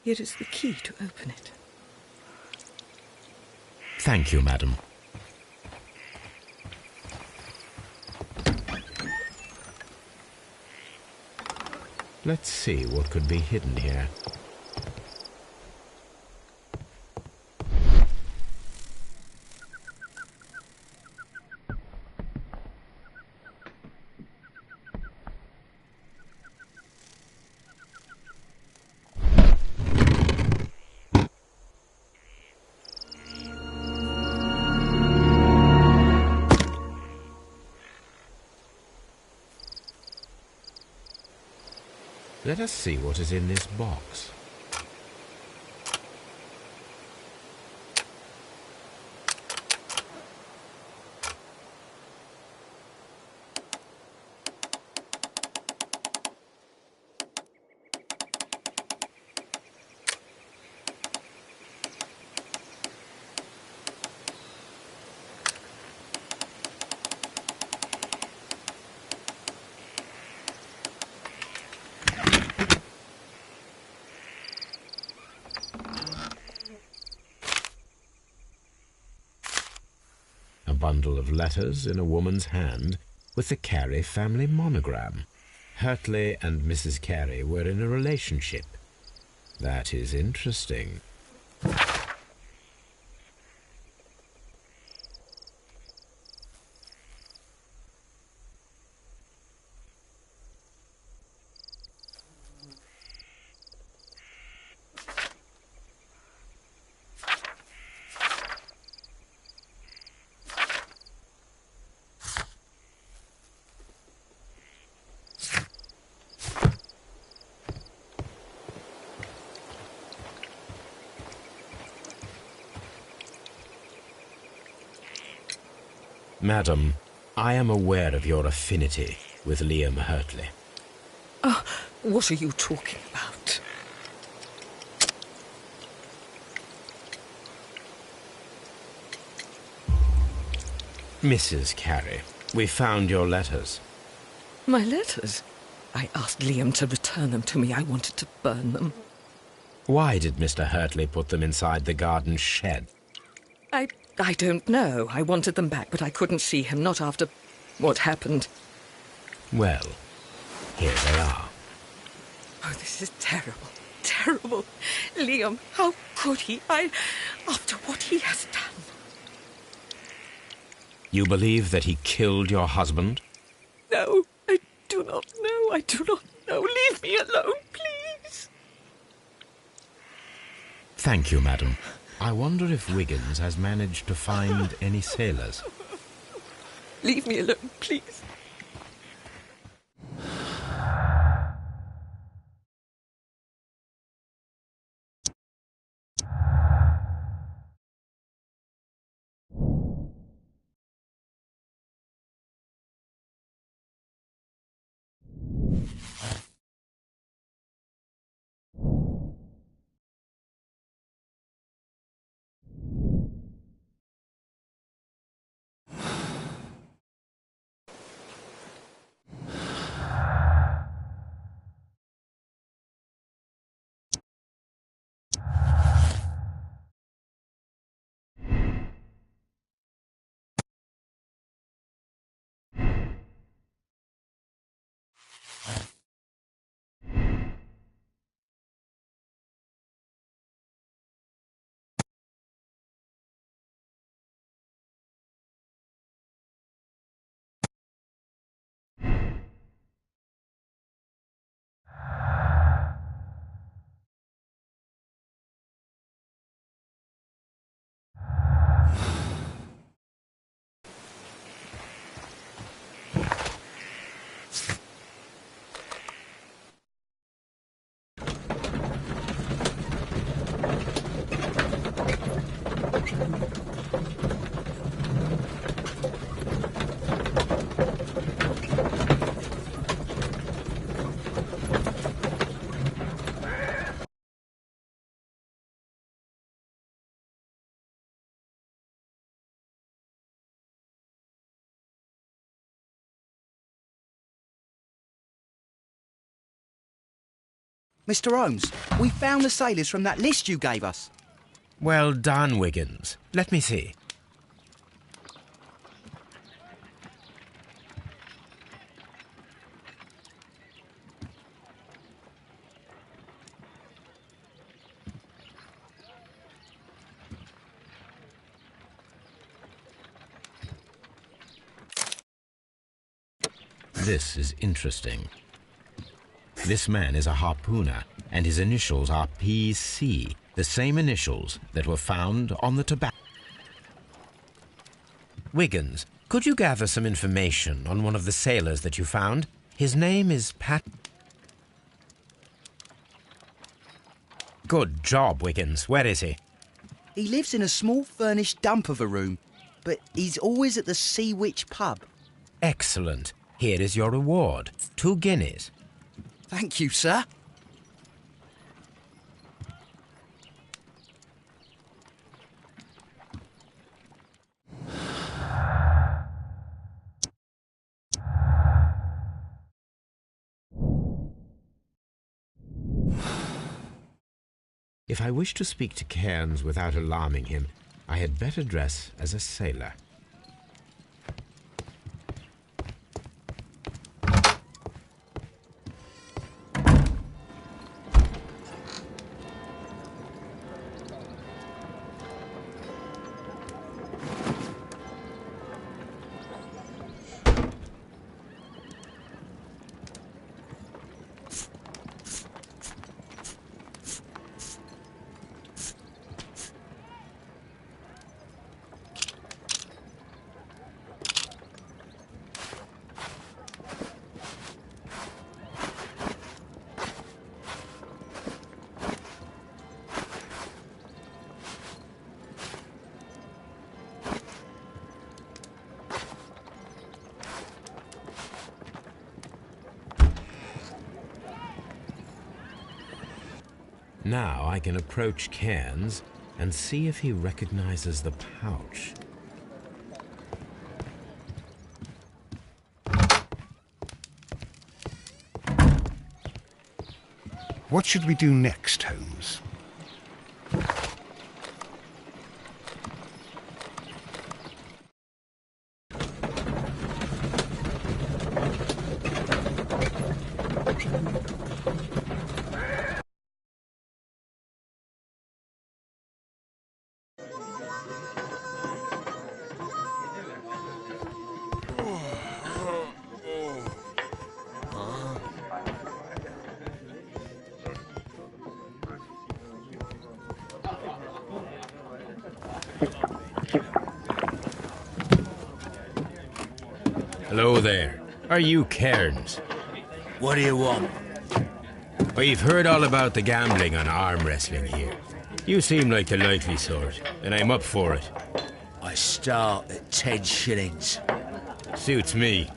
Here is the key to open it. Thank you, madam. Let's see what could be hidden here. Let us see what is in this box. Bundle of letters in a woman's hand with the Carey family monogram. Hurtley and Mrs. Carey were in a relationship. That is interesting. Madam, I am aware of your affinity with Liam Hurtley. Oh, what are you talking about? Mrs. Carey, we found your letters. My letters? I asked Liam to return them to me. I wanted to burn them. Why did Mr. Hurtley put them inside the garden shed? I don't know. I wanted them back, but I couldn't see him, not after what happened. Well, here they are. Oh, this is terrible. Terrible. Liam, how could he? After what he has done. You believe that he killed your husband? No, I do not know. I do not know. Leave me alone, please. Thank you, madam. I wonder if Wiggins has managed to find any sailors. Leave me alone, please. Mr. Holmes, we found the sailors from that list you gave us. Well done, Wiggins. Let me see. This is interesting. This man is a harpooner, and his initials are PC, the same initials that were found on the tobacco. Wiggins, could you gather some information on one of the sailors that you found? His name is Pat... Good job, Wiggins. Where is he? He lives in a small furnished dump of a room, but he's always at the Sea Witch pub. Excellent. Here is your reward. 2 guineas. Thank you, sir. If I wish to speak to Cairns without alarming him, I had better dress as a sailor. Now I can approach Cairns and see if he recognizes the pouch. What should we do next, Holmes? Hello there. Are you Cairns? What do you want? We've heard all about the gambling on arm wrestling here. You seem like the likely sort, and I'm up for it. I start at 10 shillings. Suits me.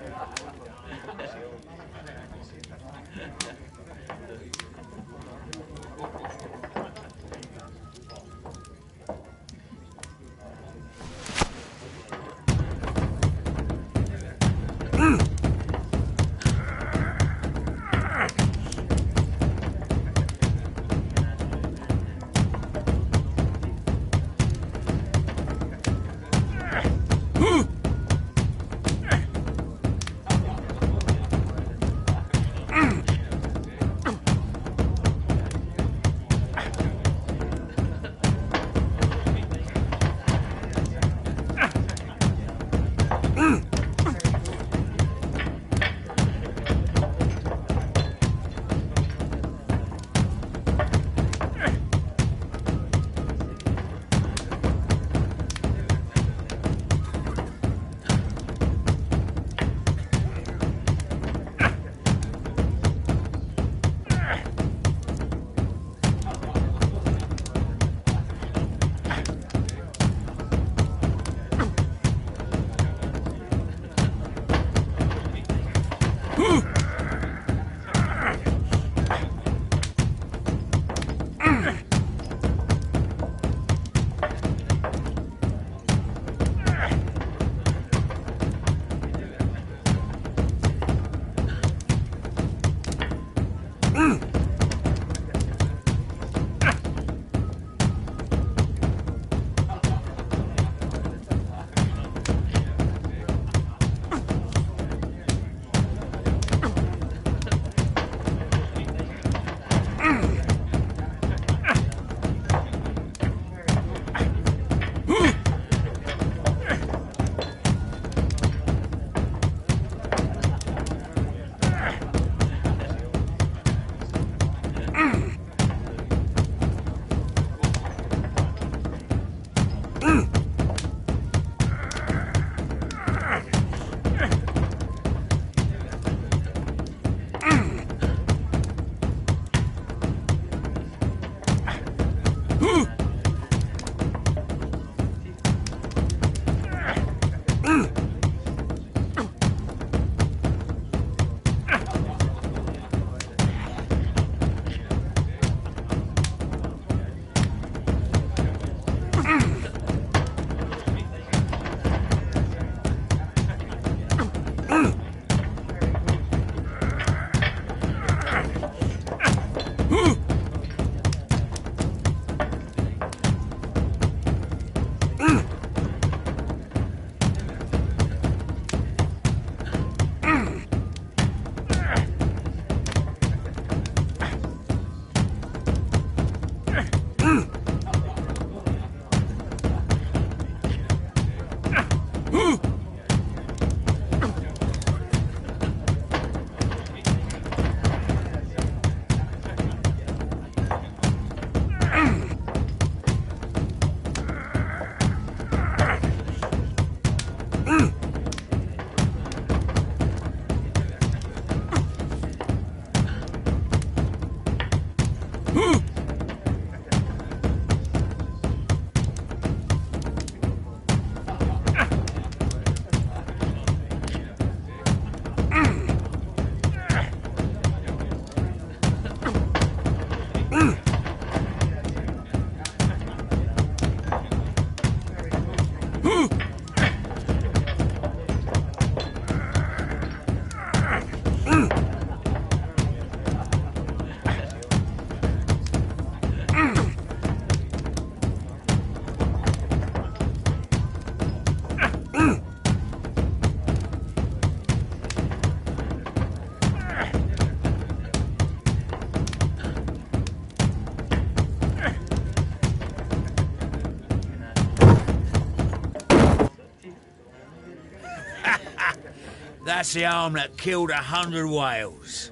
That's the arm that killed 100 whales.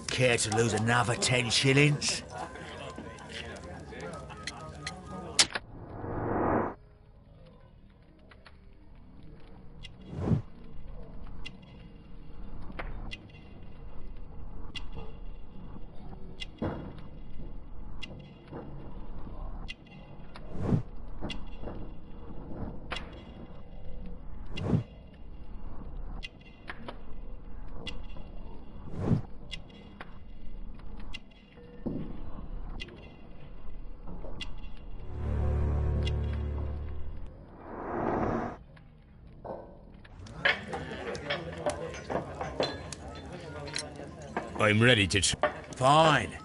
Care to lose another 10 shillings? I'm ready to... Fine.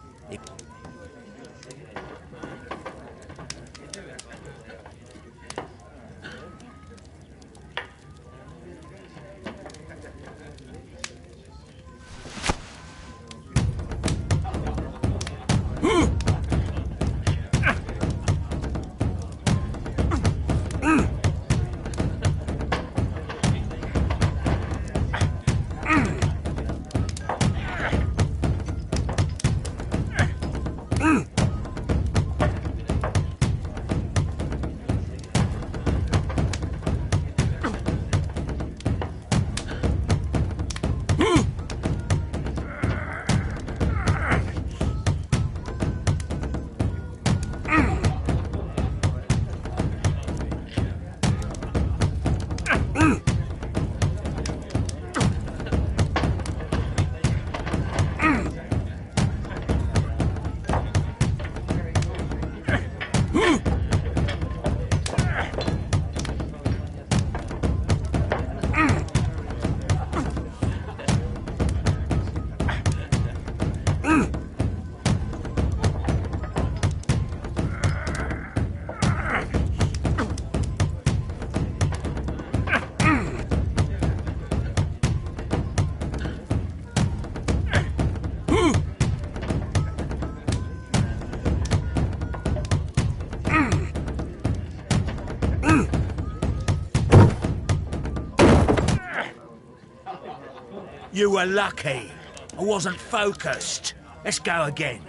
You were lucky. I wasn't focused. Let's go again.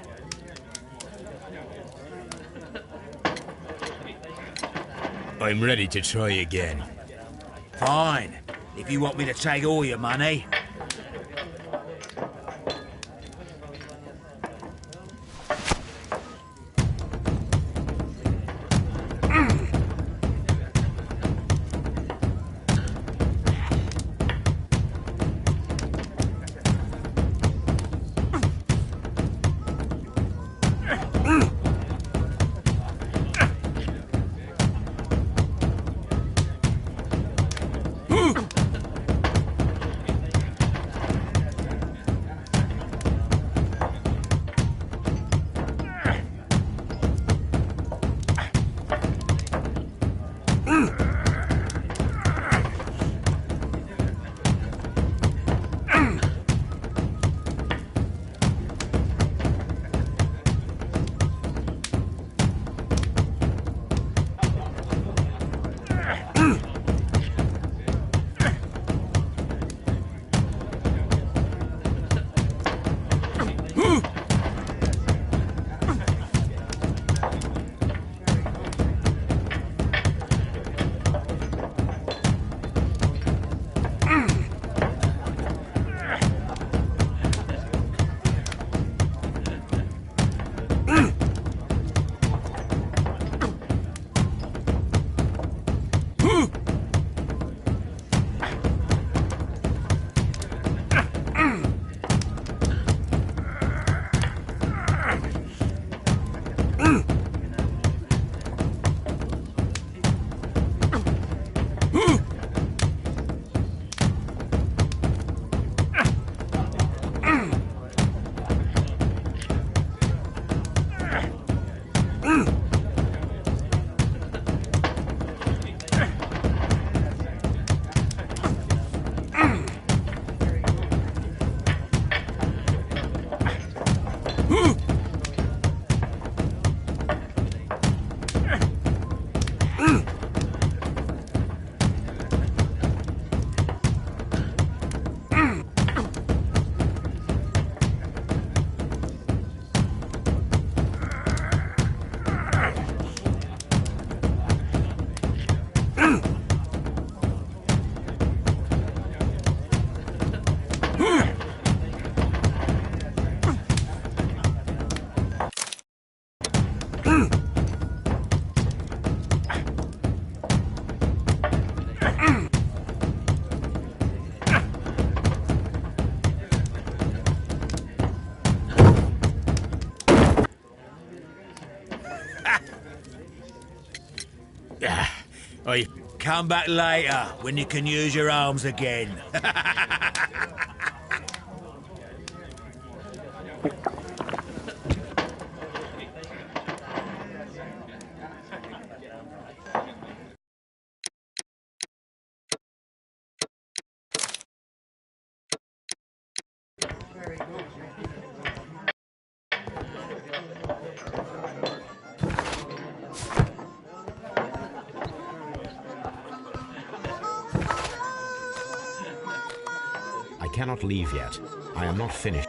I'm ready to try again. Fine. If you want me to take all your money. Come back later, when you can use your arms again. I cannot leave yet. I am not finished.